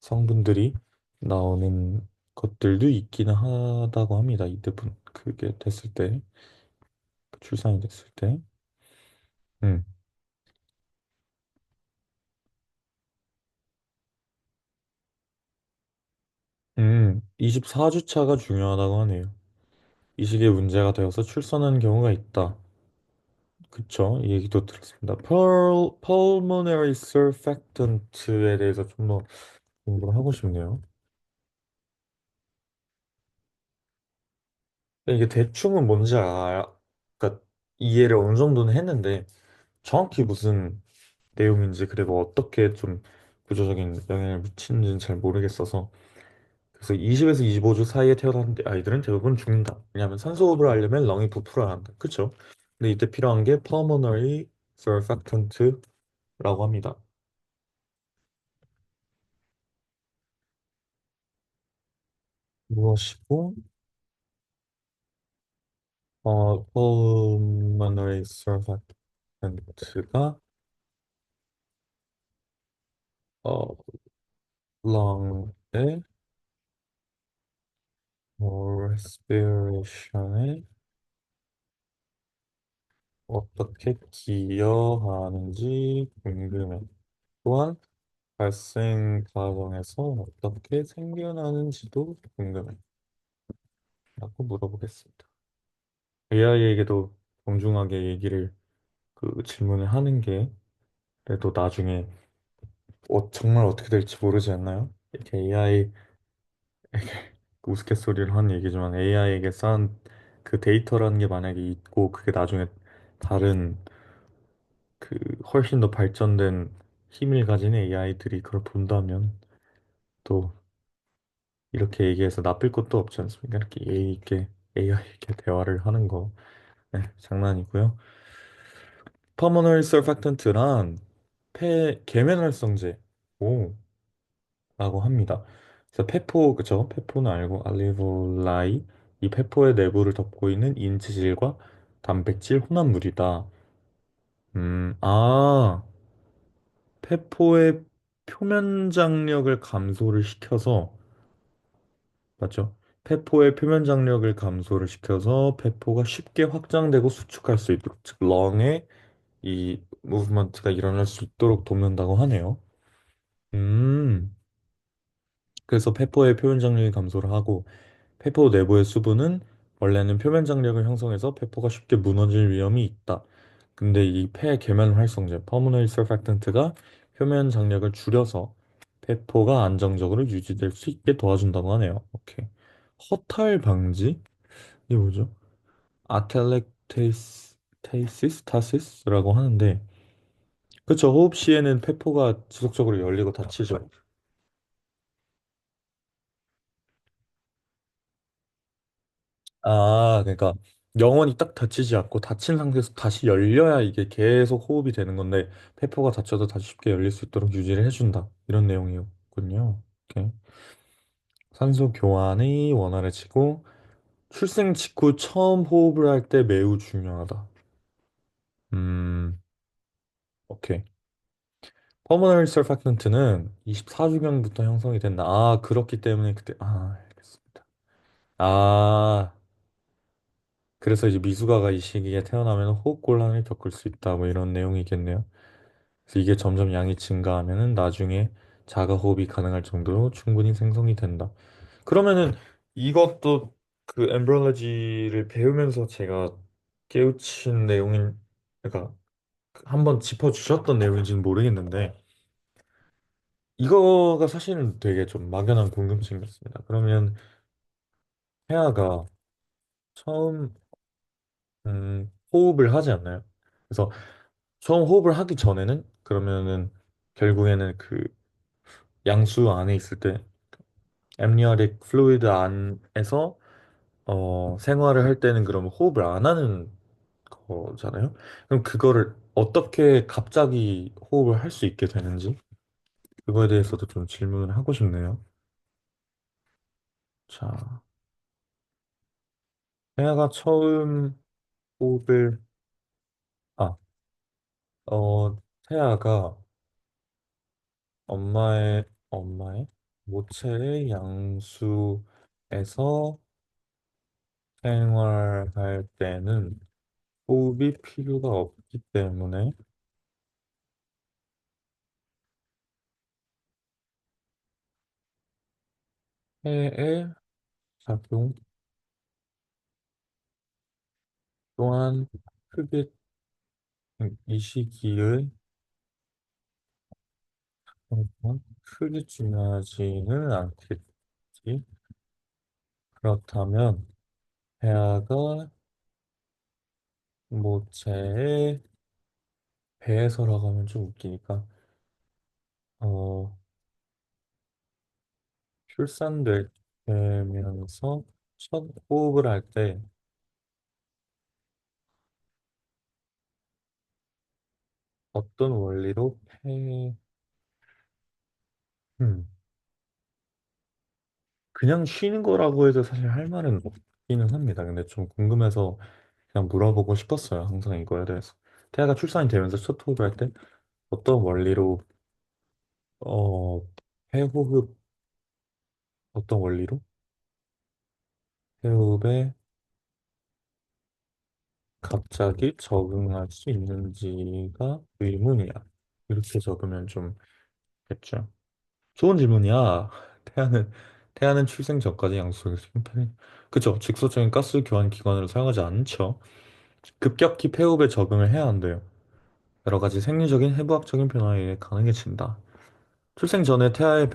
성분들이 나오는 것들도 있기는 하다고 합니다. 이때 그게 됐을 때, 그 출산이 됐을 때. 음, 24주차가 중요하다고 하네요. 이 시기에 문제가 되어서 출산하는 경우가 있다. 그쵸? 이 얘기도 들었습니다. Pulmonary surfactant에 대해서 좀 더 공부를 하고 싶네요. 근데 이게 대충은 뭔지 그러니까 이해를 어느 정도는 했는데 정확히 무슨 내용인지 그리고 어떻게 좀 구조적인 영향을 미치는지는 잘 모르겠어서 그래서 20에서 25주 사이에 태어난 아이들은 대부분 죽는다. 왜냐하면 산소호흡을 하려면 렁이 부풀어야 한다. 그쵸? 근데 이때 필요한 게 pulmonary surfactant라고 합니다. 무엇이고, pulmonary surfactant가, 어, lung의 respiration에 어떻게 기여하는지 궁금해. 또한 발생 과정에서 어떻게 생겨나는지도 궁금해. 라고 물어보겠습니다. AI에게도 정중하게 얘기를 질문을 하는 게 그래도 나중에 정말 어떻게 될지 모르지 않나요? 이렇게 AI에게 우스갯소리를 하는 얘기지만 AI에게 쌓은 그 데이터라는 게 만약에 있고 그게 나중에 다른 그 훨씬 더 발전된 힘을 가진 AI들이 그걸 본다면 또 이렇게 얘기해서 나쁠 것도 없지 않습니까? 이렇게 예의 있게 AI에게 대화를 하는 거 네, 장난이고요. 퍼머널 서fak턴트란 폐 계면활성제 오 라고 합니다. 그래서 페포 그죠? 페포는 알고 알리볼라이 이 페포의 내부를 덮고 있는 인체질과 단백질 혼합물이다. 아 페포의 표면 장력을 감소를 시켜서 맞죠? 페포의 표면 장력을 감소를 시켜서 페포가 쉽게 확장되고 수축할 수 있도록 즉 렁의 이 무브먼트가 일어날 수 있도록 돕는다고 하네요. 음, 그래서 페포의 표면 장력이 감소를 하고 페포 내부의 수분은 원래는 표면 장력을 형성해서 페포가 쉽게 무너질 위험이 있다. 근데 이 폐 계면 활성제 퍼머널 서팩턴트가 표면 장력을 줄여서 페포가 안정적으로 유지될 수 있게 도와준다고 하네요. 오케이. 허탈 방지? 이게 뭐죠? 아텔렉테이시스 타시스라고 하는데 그쵸 호흡 시에는 폐포가 지속적으로 열리고 닫히죠. 아 그러니까 영원히 딱 닫히지 않고 닫힌 상태에서 다시 열려야 이게 계속 호흡이 되는 건데 폐포가 닫혀도 다시 쉽게 열릴 수 있도록 유지를 해준다 이런 내용이었군요. 오케이. 산소 교환이 원활해지고 출생 직후 처음 호흡을 할 때 매우 중요하다. 음 오케이. 퍼머널 서fak턴트는 24주경부터 형성이 된다. 아, 그렇기 때문에 그때 알겠습니다. 아, 그래서 이제 미숙아가 이 시기에 태어나면 호흡곤란을 겪을 수 있다. 뭐 이런 내용이겠네요. 그래서 이게 점점 양이 증가하면은 나중에 자가 호흡이 가능할 정도로 충분히 생성이 된다. 그러면은 이것도 그 엠브리올로지를 배우면서 제가 깨우친 내용인 그러니까 한번 짚어주셨던 내용인지는 모르겠는데 이거가 사실은 되게 좀 막연한 궁금증이었습니다. 그러면 혜아가 처음 호흡을 하지 않나요? 그래서 처음 호흡을 하기 전에는 그러면은 결국에는 그 양수 안에 있을 때 amniotic fluid 안에서 생활을 할 때는 그러면 호흡을 안 하는 거잖아요. 그럼 그거를 어떻게 갑자기 호흡을 할 수 있게 되는지 그거에 대해서도 좀 질문을 하고 싶네요. 자, 혜아가 처음 호흡을 아 태아가 엄마의 모체의 양수에서 생활할 때는 호흡이 필요가 없기 때문에 폐의 작용 또한 크게 이 시기의 크게 중요하지는 않겠지. 그렇다면 폐하가 모체의 배에서라고 하면 좀 웃기니까 어 출산되면서 첫 호흡을 할 때 어떤 원리로 폐, 음, 그냥 쉬는 거라고 해도 사실 할 말은 없기는 합니다. 근데 좀 궁금해서 그냥 물어보고 싶었어요. 항상 이거에 대해서. 태아가 출산이 되면서 첫 호흡을 할 때 어떤 원리로 어 폐호흡 어떤 원리로 폐호흡에 갑자기 적응할 수 있는지가 의문이야. 이렇게 적으면 좀 됐죠. 좋은 질문이야. 태아는 태아는 출생 전까지 양수를 심폐 그죠? 직소적인 가스 교환 기관으로 사용하지 않죠. 급격히 폐호흡에 적응을 해야 한대요. 여러 가지 생리적인 해부학적인 변화에 의해 가능해진다. 출생 전에 태아의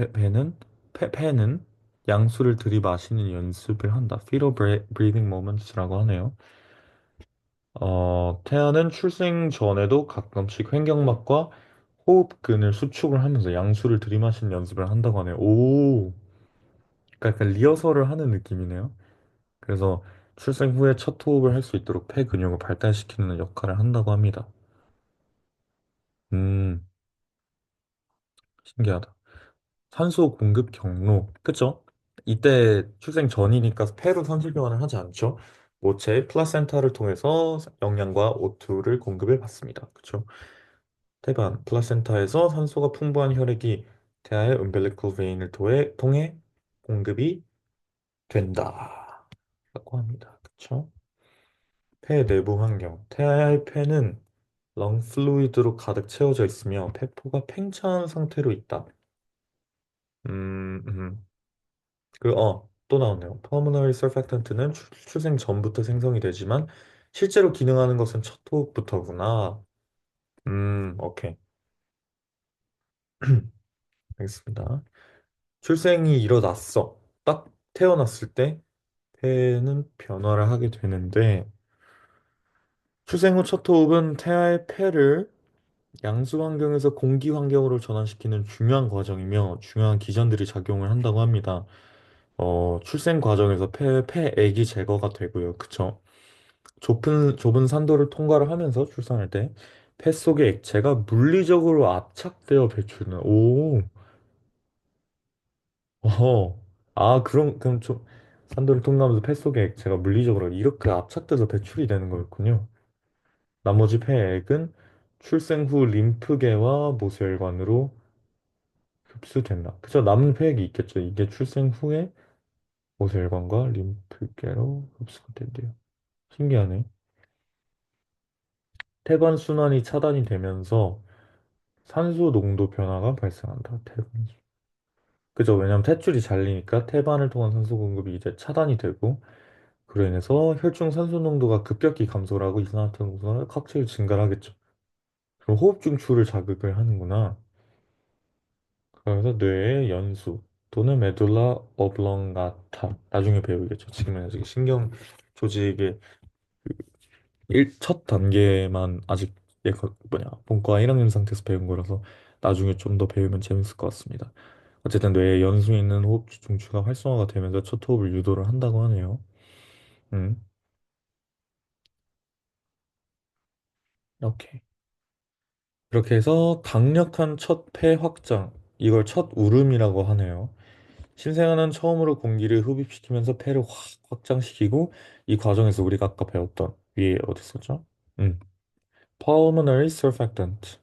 폐는 양수를 들이마시는 연습을 한다. fetal breathing moments라고 하네요. 태아는 출생 전에도 가끔씩 횡격막과 호흡근을 수축을 하면서 양수를 들이마시는 연습을 한다고 하네요. 오, 그러니까 약간 리허설을 하는 느낌이네요. 그래서 출생 후에 첫 호흡을 할 수 있도록 폐 근육을 발달시키는 역할을 한다고 합니다. 음, 신기하다. 산소 공급 경로, 그쵸? 이때 출생 전이니까 폐로 산소 교환을 하지 않죠? 모체, 플라센타를 통해서 영양과 O2를 공급을 받습니다. 그쵸? 태반, 플라센타에서 산소가 풍부한 혈액이 태아의 umbilical vein을 통해 공급이 된다. 라고 합니다. 그쵸? 폐 내부 환경. 태아의 폐는 렁 플루이드로 가득 채워져 있으며 폐포가 팽창한 상태로 있다. 음, 음. 또 나오네요. Pulmonary surfactant는 출생 전부터 생성이 되지만 실제로 기능하는 것은 첫 호흡부터구나. 오케이. 알겠습니다. 출생이 일어났어. 딱 태어났을 때 폐는 변화를 하게 되는데 출생 후 첫 호흡은 태아의 폐를 양수 환경에서 공기 환경으로 전환시키는 중요한 과정이며 중요한 기전들이 작용을 한다고 합니다. 출생 과정에서 폐액이 제거가 되고요. 그쵸? 좁은 산도를 통과를 하면서 출산할 때 폐 속의 액체가 물리적으로 압착되어 배출되는, 어, 그럼 좀, 산도를 통과하면서 폐 속의 액체가 물리적으로 이렇게 압착돼서 배출이 되는 거였군요. 나머지 폐액은 출생 후 림프계와 모세혈관으로 흡수된다. 그죠? 남은 폐액이 있겠죠. 이게 출생 후에 모세혈관과 림프계로 흡수가 된대요. 신기하네. 태반 순환이 차단이 되면서 산소 농도 변화가 발생한다. 그죠? 왜냐면 탯줄이 잘리니까 태반을 통한 산소 공급이 이제 차단이 되고 그로 인해서 혈중 산소 농도가 급격히 감소를 하고 이산화탄소가 각체를 증가를 하겠죠. 그럼 호흡 중추를 자극을 하는구나. 그래서 뇌의 연수 또는 메둘라 오블ongata 나중에 배우겠죠. 지금은 아직 신경 조직의 첫 단계만 아직 본과 1학년 상태에서 배운 거라서 나중에 좀 더 배우면 재밌을 것 같습니다. 어쨌든 뇌에 연수 있는 호흡 중추가 활성화가 되면서 첫 호흡을 유도를 한다고 하네요. 음, 오케이. 그렇게 해서 강력한 첫 폐 확장, 이걸 첫 울음이라고 하네요. 신생아는 처음으로 공기를 흡입시키면서 폐를 확 확장시키고 이 과정에서 우리가 아까 배웠던 위에 어디 있었죠? 음, pulmonary surfactant,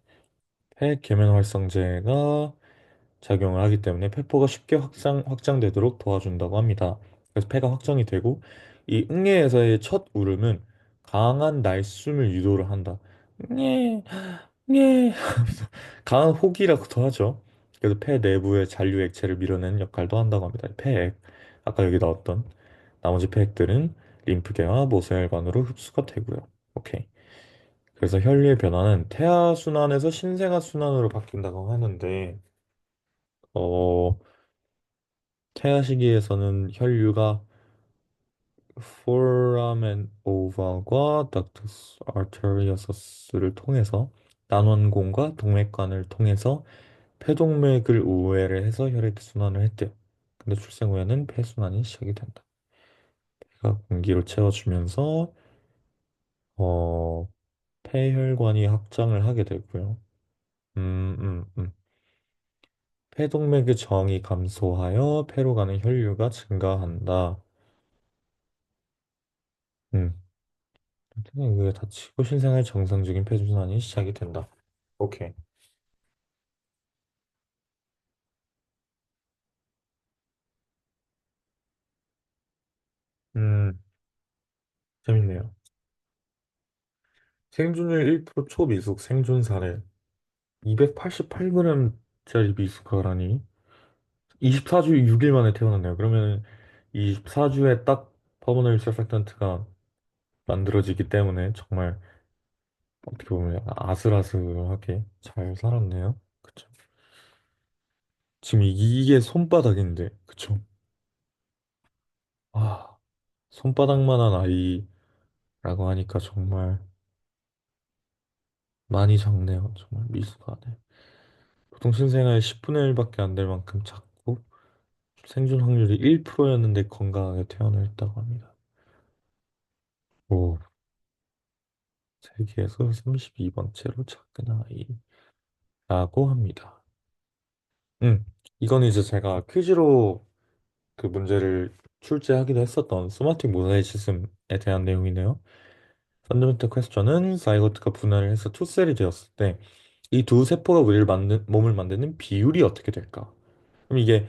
폐 계면 활성제가 작용을 하기 때문에 폐포가 쉽게 확장되도록 도와준다고 합니다. 그래서 폐가 확정이 되고 이 응애에서의 첫 울음은 강한 날숨을 유도를 한다. 응애, 응애 하면서 강한 호기라고도 하죠. 그래서 폐 내부의 잔류 액체를 밀어내는 역할도 한다고 합니다. 폐액, 아까 여기 나왔던 나머지 폐액들은 림프계와 모세혈관으로 흡수가 되고요. 오케이. 그래서 혈류의 변화는 태아 순환에서 신생아 순환으로 바뀐다고 하는데 어, 태아 시기에서는 혈류가 foramen ova과 ductus arteriosus를 통해서 난원공과 동맥관을 통해서 폐동맥을 우회를 해서 혈액 순환을 했대요. 근데 출생 후에는 폐순환이 시작이 된다. 폐가 공기로 채워주면서 어, 폐혈관이 확장을 하게 되고요. 음, 음, 음. 폐동맥의 저항이 감소하여 폐로 가는 혈류가 증가한다. 음, 폐동맥이 다치고 신생아의 정상적인 폐순환이 시작이 된다. 오케이. 음, 재밌네요. 생존율 1% 초미숙 생존 사례. 288g짜리 미숙아라니. 24주 6일 만에 태어났네요. 그러면 24주에 딱 퍼머널 서펙턴트가 만들어지기 때문에 정말 어떻게 보면 약간 아슬아슬하게 잘 살았네요. 그쵸. 지금 이게 손바닥인데, 그쵸. 아, 손바닥만한 아이라고 하니까 정말 많이 작네요. 정말 미숙하네. 보통 신생아의 10분의 1밖에 안 될 만큼 작고 생존 확률이 1%였는데 건강하게 태어났다고 합니다. 오, 세계에서 32번째로 작은 아이라고 합니다. 음, 이건 이제 제가 퀴즈로 그 문제를 출제하기도 했었던 소마틱 모사이시즘에 대한 내용이네요. 펀더멘털 퀘스천은 자이고트가 분할을 해서 투셀이 되었을 때 이 두 세포가 몸을 만드는 비율이 어떻게 될까? 그럼 이게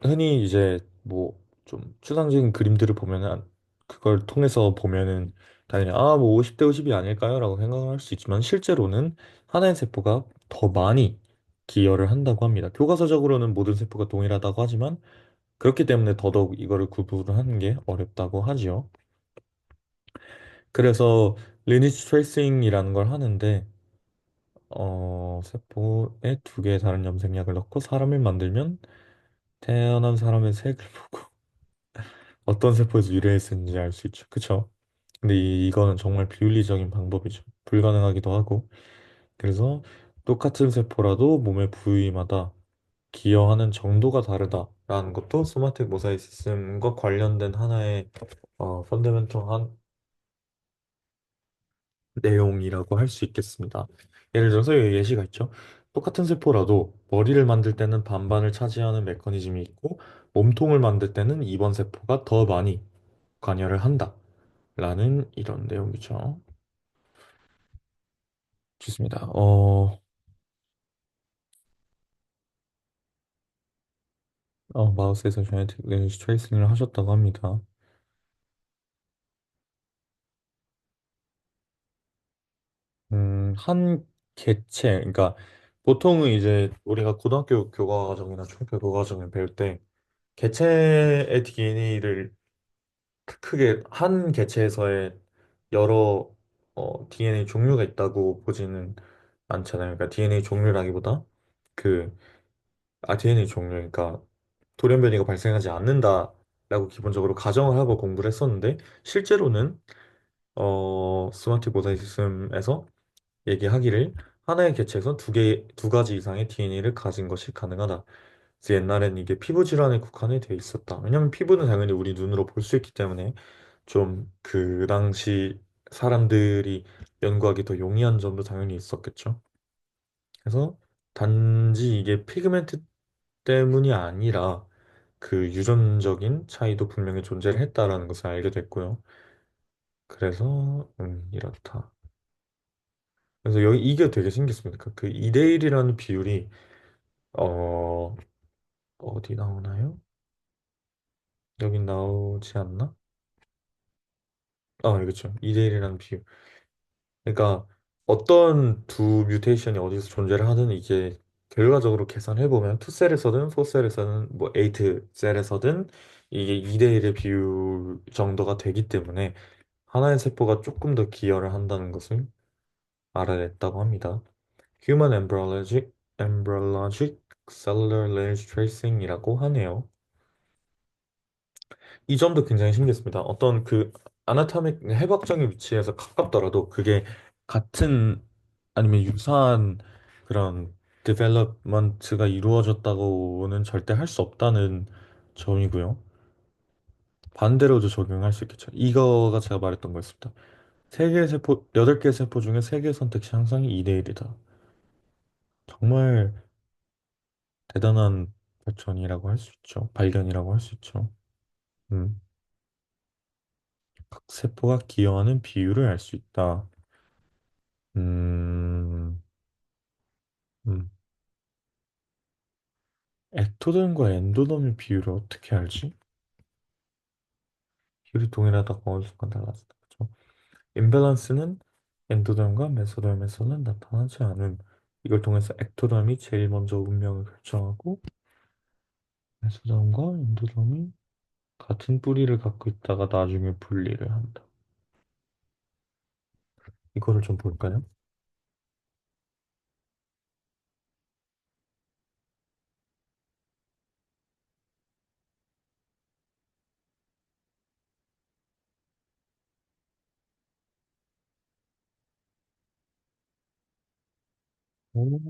흔히 이제 뭐 좀 추상적인 그림들을 보면은 그걸 통해서 보면은 당연히 아 뭐 50대 50이 아닐까요? 라고 생각을 할 수 있지만 실제로는 하나의 세포가 더 많이 기여를 한다고 합니다. 교과서적으로는 모든 세포가 동일하다고 하지만 그렇기 때문에 더더욱 이거를 구분하는 게 어렵다고 하지요. 그래서 리니지 트레이싱이라는 걸 하는데 세포에 두 개의 다른 염색약을 넣고 사람을 만들면 태어난 사람의 색을 보고 어떤 세포에서 유래했는지 알 수 있죠. 그쵸? 근데 이거는 정말 비윤리적인 방법이죠. 불가능하기도 하고. 그래서 똑같은 세포라도 몸의 부위마다 기여하는 정도가 다르다라는 것도 소마틱 모사이시즘과 관련된 하나의 펀더멘털한 내용이라고 할 수 있겠습니다. 예를 들어서 여기 예시가 있죠. 똑같은 세포라도 머리를 만들 때는 반반을 차지하는 메커니즘이 있고 몸통을 만들 때는 이번 세포가 더 많이 관여를 한다. 라는 이런 내용이죠. 좋습니다. 마우스에서 제네틱 리니지 트레이싱을 하셨다고 합니다. 한 개체, 그러니까 보통은 이제 우리가 고등학교 교과과정이나 중학교 교과과정을 배울 때 개체의 DNA를 크게 한 개체에서의 여러 DNA 종류가 있다고 보지는 않잖아요. 그러니까 DNA 종류라기보다 그 DNA 종류, 그러니까 돌연변이가 발생하지 않는다라고 기본적으로 가정을 하고 공부를 했었는데 실제로는 스마트 모사이시즘에서 얘기하기를 하나의 개체에서 두 가지 이상의 DNA를 가진 것이 가능하다. 그래서 옛날엔 이게 피부 질환에 국한이 돼 있었다. 왜냐면 피부는 당연히 우리 눈으로 볼 수 있기 때문에 좀 그 당시 사람들이 연구하기 더 용이한 점도 당연히 있었겠죠. 그래서 단지 이게 피그멘트 때문이 아니라 그 유전적인 차이도 분명히 존재를 했다라는 것을 알게 됐고요. 그래서 이렇다. 그래서 여기 이게 되게 신기했습니다. 그 2대1이라는 비율이 어 어디 나오나요? 여기 나오지 않나? 그렇죠. 2대1이라는 비율. 그러니까 어떤 두 뮤테이션이 어디서 존재를 하든 이게 결과적으로 계산해보면 2셀에서든 4셀에서든 뭐 8셀에서든 이게 2대1의 비율 정도가 되기 때문에 하나의 세포가 조금 더 기여를 한다는 것을 알아냈다고 합니다. Human Embryologic Cellular Lineage Tracing이라고 하네요. 이 점도 굉장히 신기했습니다. 어떤 그 아나토믹 해박적인 위치에서 가깝더라도 그게 같은 아니면 유사한 그런 디벨롭먼트가 이루어졌다고는 절대 할 수 없다는 점이고요. 반대로도 적용할 수 있겠죠. 이거가 제가 말했던 거였습니다. 3개의 세포, 8개의 세포 중에 3개의 선택지 항상 2대1이다. 정말 대단한 발전이라고 할 수 있죠. 발견이라고 할 수 있죠. 음, 각 세포가 기여하는 비율을 알 수 있다. 음, 음. 엑토derm과 엔도derm의 비율을 어떻게 알지? 비율이 동일하다고 어느 순간 달라진다. 그죠? 임밸런스는 엔도derm과 메소derm에서는 나타나지 않은 이걸 통해서 엑토derm이 제일 먼저 운명을 결정하고 메소derm과 엔도derm이 같은 뿌리를 갖고 있다가 나중에 분리를 한다. 이거를 좀 볼까요? 오.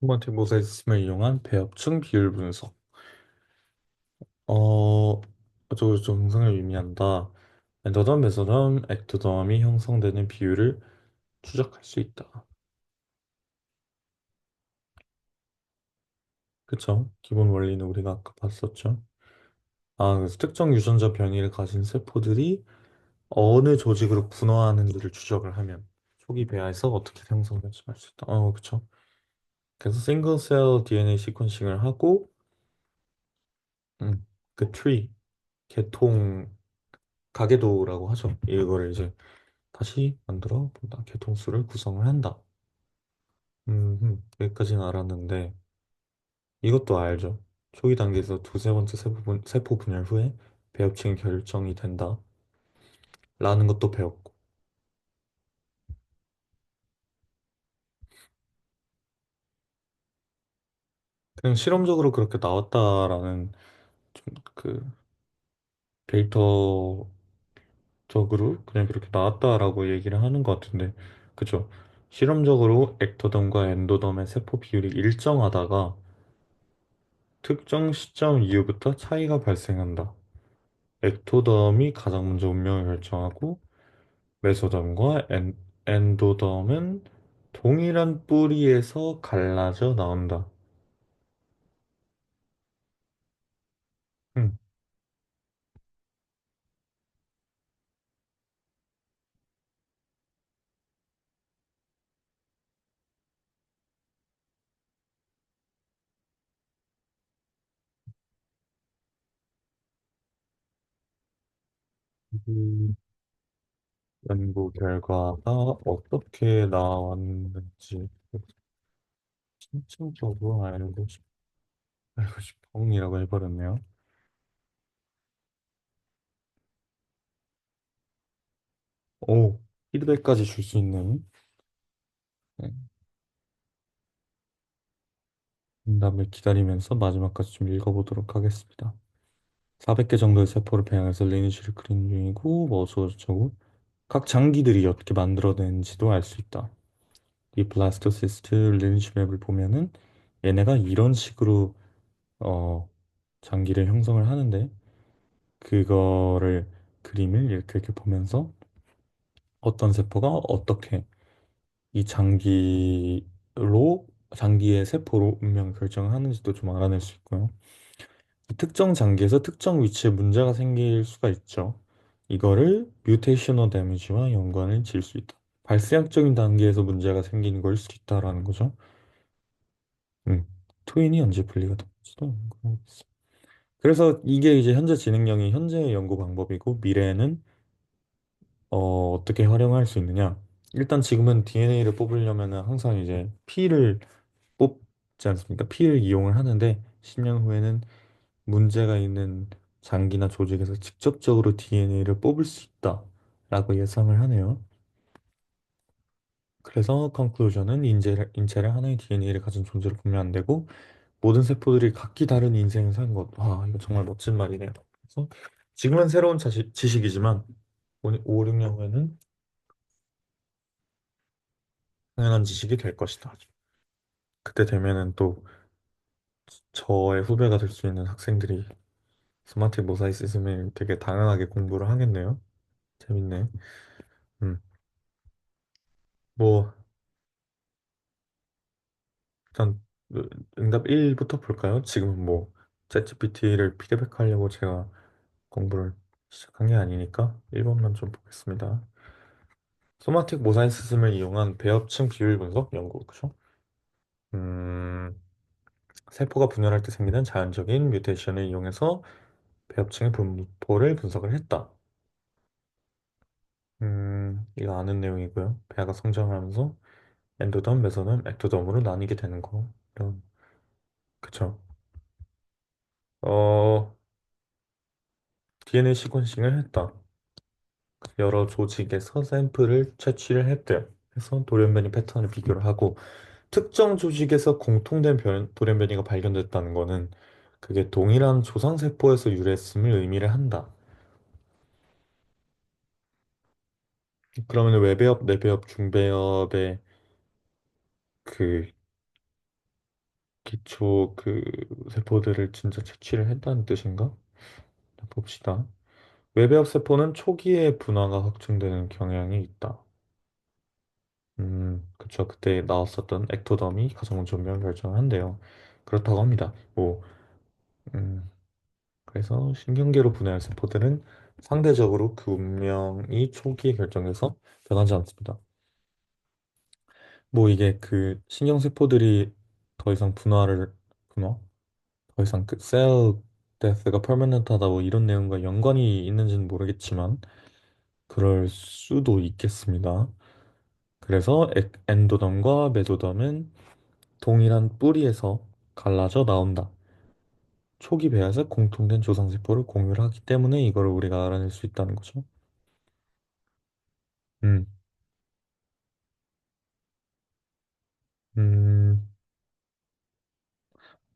홈한테 모사이즘을 이용한 배합층 비율 분석. 어, 저좀 증상을 의미한다. 엔도덤, 메소덤, 액토덤이 형성되는 비율을 추적할 수 있다. 그쵸? 기본 원리는 우리가 아까 봤었죠. 그래서 특정 유전자 변이를 가진 세포들이 어느 조직으로 분화하는지를 추적을 하면 초기 배아에서 어떻게 형성될지 알 수 있다. 그쵸? 그래서 싱글셀 DNA 시퀀싱을 하고 그 트리, 계통, 가계도라고 하죠. 이거를 이제 다시 만들어 본다. 계통수를 구성을 한다. 여기까지는 알았는데 이것도 알죠. 초기 단계에서 두세 번째 세포 분열 후에 배합층이 결정이 된다. 라는 것도 배웠고. 그냥 실험적으로 그렇게 나왔다라는 좀 그 데이터적으로 그냥 그렇게 나왔다라고 얘기를 하는 것 같은데, 그죠? 실험적으로 액토덤과 엔도덤의 세포 비율이 일정하다가 특정 시점 이후부터 차이가 발생한다. 액토덤이 가장 먼저 운명을 결정하고 메소덤과 엔도덤은 동일한 뿌리에서 갈라져 나온다. 음. 이 연구 결과가 어떻게 나왔는지 신청적으로 알고 싶어이라고 해버렸네요. 오, 피드백까지 줄 수 있는 네, 응답을 기다리면서 마지막까지 좀 읽어보도록 하겠습니다. 400개 정도의 세포를 배양해서 리니지를 그린 중이고 뭐 어쩌고저쩌고 각 장기들이 어떻게 만들어내는지도 알 수 있다. 이 블라스토시스트 리니지 맵을 보면은 얘네가 이런 식으로 어 장기를 형성을 하는데 그거를 그림을 이렇게 보면서 어떤 세포가 어떻게 이 장기의 세포로 운명 결정을 하는지도 좀 알아낼 수 있고요. 특정 장기에서 특정 위치에 문제가 생길 수가 있죠. 이거를 뮤테이셔널 데미지와 연관을 지을 수 있다. 발생학적인 단계에서 문제가 생기는 걸 수도 있다라는 거죠. 음. 토인이 언제 분리가 될지도 궁금하겠어. 그래서 이게 이제 현재 진행형이 현재의 연구 방법이고 미래에는 어떻게 활용할 수 있느냐? 일단 지금은 DNA를 뽑으려면은 항상 이제 피를 뽑지 않습니까? 피를 이용을 하는데 10년 후에는 문제가 있는 장기나 조직에서 직접적으로 DNA를 뽑을 수 있다라고 예상을 하네요. 그래서 컨클루전은 인체를 하나의 DNA를 가진 존재로 보면 안 되고 모든 세포들이 각기 다른 인생을 사는 것. 이거 정말 멋진 말이네요. 그래서 지금은 새로운 지식이지만 5, 6년 후에는 당연한 지식이 될 것이다. 그때 되면은 또 저의 후배가 될 수 있는 학생들이 스마트 모사이시즘을 되게 다양하게 공부를 하겠네요. 재밌네. 음. 뭐 일단 응답 1부터 볼까요? 지금은 뭐 챗GPT를 피드백하려고 제가 공부를 시작한 게 아니니까 1번만 좀 보겠습니다. 소마틱 모사이시즘을 이용한 배합층 비율 분석 연구, 그죠? 음, 세포가 분열할 때 생기는 자연적인 뮤테이션을 이용해서 배합층의 분포를 분석을 했다. 이거 아는 내용이고요. 배아가 성장하면서 엔도덤, 메소덤, 액토덤으로 나뉘게 되는 거. 이런, 그쵸? 어, DNA 시퀀싱을 했다. 여러 조직에서 샘플을 채취를 했대요. 그래서 돌연변이 패턴을 비교를 하고 특정 조직에서 공통된 돌연변이가 발견됐다는 거는 그게 동일한 조상세포에서 유래했음을 의미를 한다. 그러면 외배엽, 내배엽, 중배엽의 그 기초 그 세포들을 진짜 채취를 했다는 뜻인가? 봅시다. 외배엽 세포는 초기에 분화가 확증되는 경향이 있다. 그쵸. 그때 나왔었던 액토덤이 가장 존명 결정을 한대요. 그렇다고 합니다. 뭐, 음, 그래서 신경계로 분해할 세포들은 상대적으로 그 운명이 초기에 결정해서 변하지 않습니다. 뭐 이게 그 신경세포들이 더 이상 분화? 더 이상 그 셀 데스가 퍼머넌트하다 뭐 이런 내용과 연관이 있는지는 모르겠지만 그럴 수도 있겠습니다. 그래서 엔도덤과 메소덤은 동일한 뿌리에서 갈라져 나온다. 초기 배아에서 공통된 조상세포를 공유를 하기 때문에 이걸 우리가 알아낼 수 있다는 거죠. 음, 음,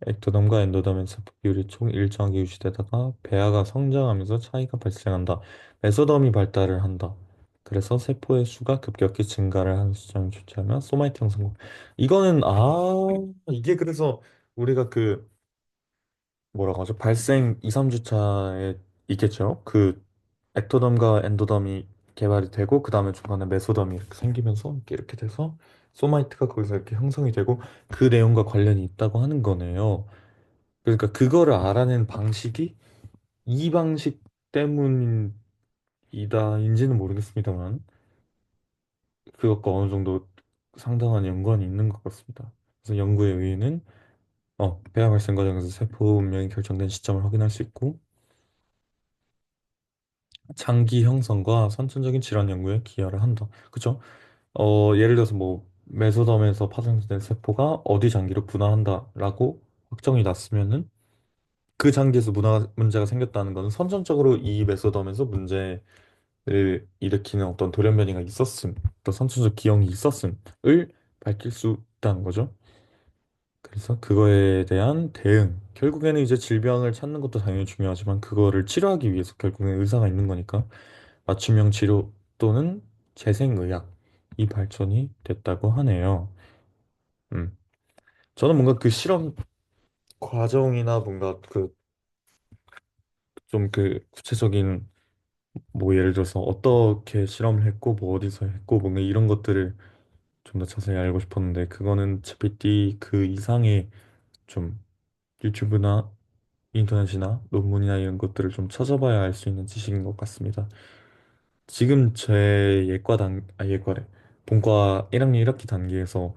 액토덤과 엔도덤의 세포 비율이 총 일정하게 유지되다가 배아가 성장하면서 차이가 발생한다. 메소덤이 발달을 한다. 그래서 세포의 수가 급격히 증가를 하는 시점이 존재하면 소마이트 형성. 이거는 이게 그래서 우리가 그 뭐라고 하죠? 발생 2, 3주차에 있겠죠. 그 액토덤과 엔도덤이 개발이 되고 그 다음에 중간에 메소덤이 이렇게 생기면서 이렇게 돼서 소마이트가 거기서 이렇게 형성이 되고 그 내용과 관련이 있다고 하는 거네요. 그러니까 그거를 알아낸 방식이 이 방식 때문이다인지는 모르겠습니다만 그것과 어느 정도 상당한 연관이 있는 것 같습니다. 그래서 연구에 의해는 폐하 발생 과정에서 세포 운명이 결정된 시점을 확인할 수 있고 장기 형성과 선천적인 질환 연구에 기여를 한다. 그죠? 예를 들어서 뭐 메소덤에서 파생된 세포가 어디 장기로 분화한다라고 확정이 났으면은 그 장기에서 문제가 생겼다는 것은 선천적으로 이 메소덤에서 문제를 일으키는 어떤 돌연변이가 있었음, 또 선천적 기형이 있었음을 밝힐 수 있다는 거죠. 그래서 그거에 대한 대응, 결국에는 이제 질병을 찾는 것도 당연히 중요하지만 그거를 치료하기 위해서 결국엔 의사가 있는 거니까 맞춤형 치료 또는 재생의학 이 발전이 됐다고 하네요. 음. 저는 뭔가 그 실험 과정이나 뭔가 그 좀 그 구체적인 뭐 예를 들어서 어떻게 실험을 했고 뭐 어디서 했고 뭔가 이런 것들을 좀 더 자세히 알고 싶었는데 그거는 GPT 그 이상의 좀 유튜브나 인터넷이나 논문이나 이런 것들을 좀 찾아봐야 알 수 있는 지식인 것 같습니다. 지금 제 예과래. 본과 1학년 1학기 단계에서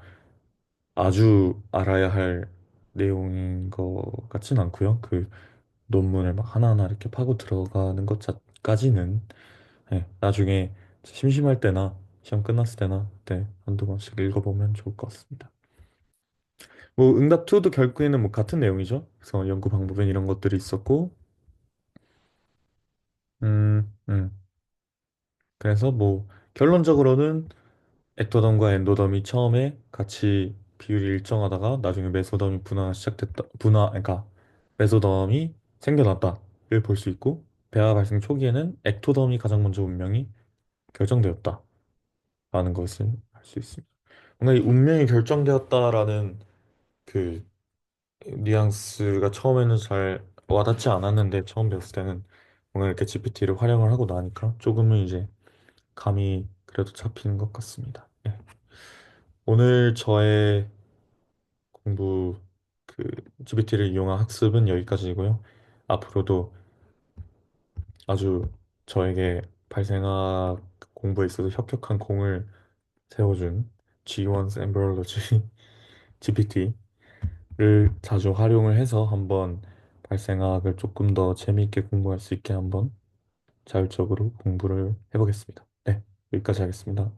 아주 알아야 할 내용인 것 같진 않고요. 그 논문을 막 하나하나 이렇게 파고 들어가는 것까지는 나중에 심심할 때나 시험 끝났을 때나 그때 한두 번씩 읽어보면 좋을 것 같습니다. 뭐 응답 2도 결국에는 뭐 같은 내용이죠. 그래서 연구 방법엔 이런 것들이 있었고, 음, 음. 그래서 뭐 결론적으로는 액토덤과 엔도덤이 처음에 같이 비율이 일정하다가 나중에 메소덤이 분화가 시작됐다. 그러니까 메소덤이 생겨났다를 볼 수 있고, 배아 발생 초기에는 액토덤이 가장 먼저 운명이 결정되었다라는 것을 알 수 있습니다. 뭔가 이 운명이 결정되었다라는 그 뉘앙스가 처음에는 잘 와닿지 않았는데 처음 배웠을 때는 뭔가 이렇게 GPT를 활용을 하고 나니까 조금은 이제 감이 그래도 잡히는 것 같습니다. 예. 오늘 저의 공부 그 GPT를 이용한 학습은 여기까지이고요. 앞으로도 아주 저에게 발생학 공부에 있어서 혁혁한 공을 세워준 G1's Embryology GPT를 자주 활용을 해서 한번 발생학을 조금 더 재미있게 공부할 수 있게 한번 자율적으로 공부를 해보겠습니다. 네, 여기까지 하겠습니다.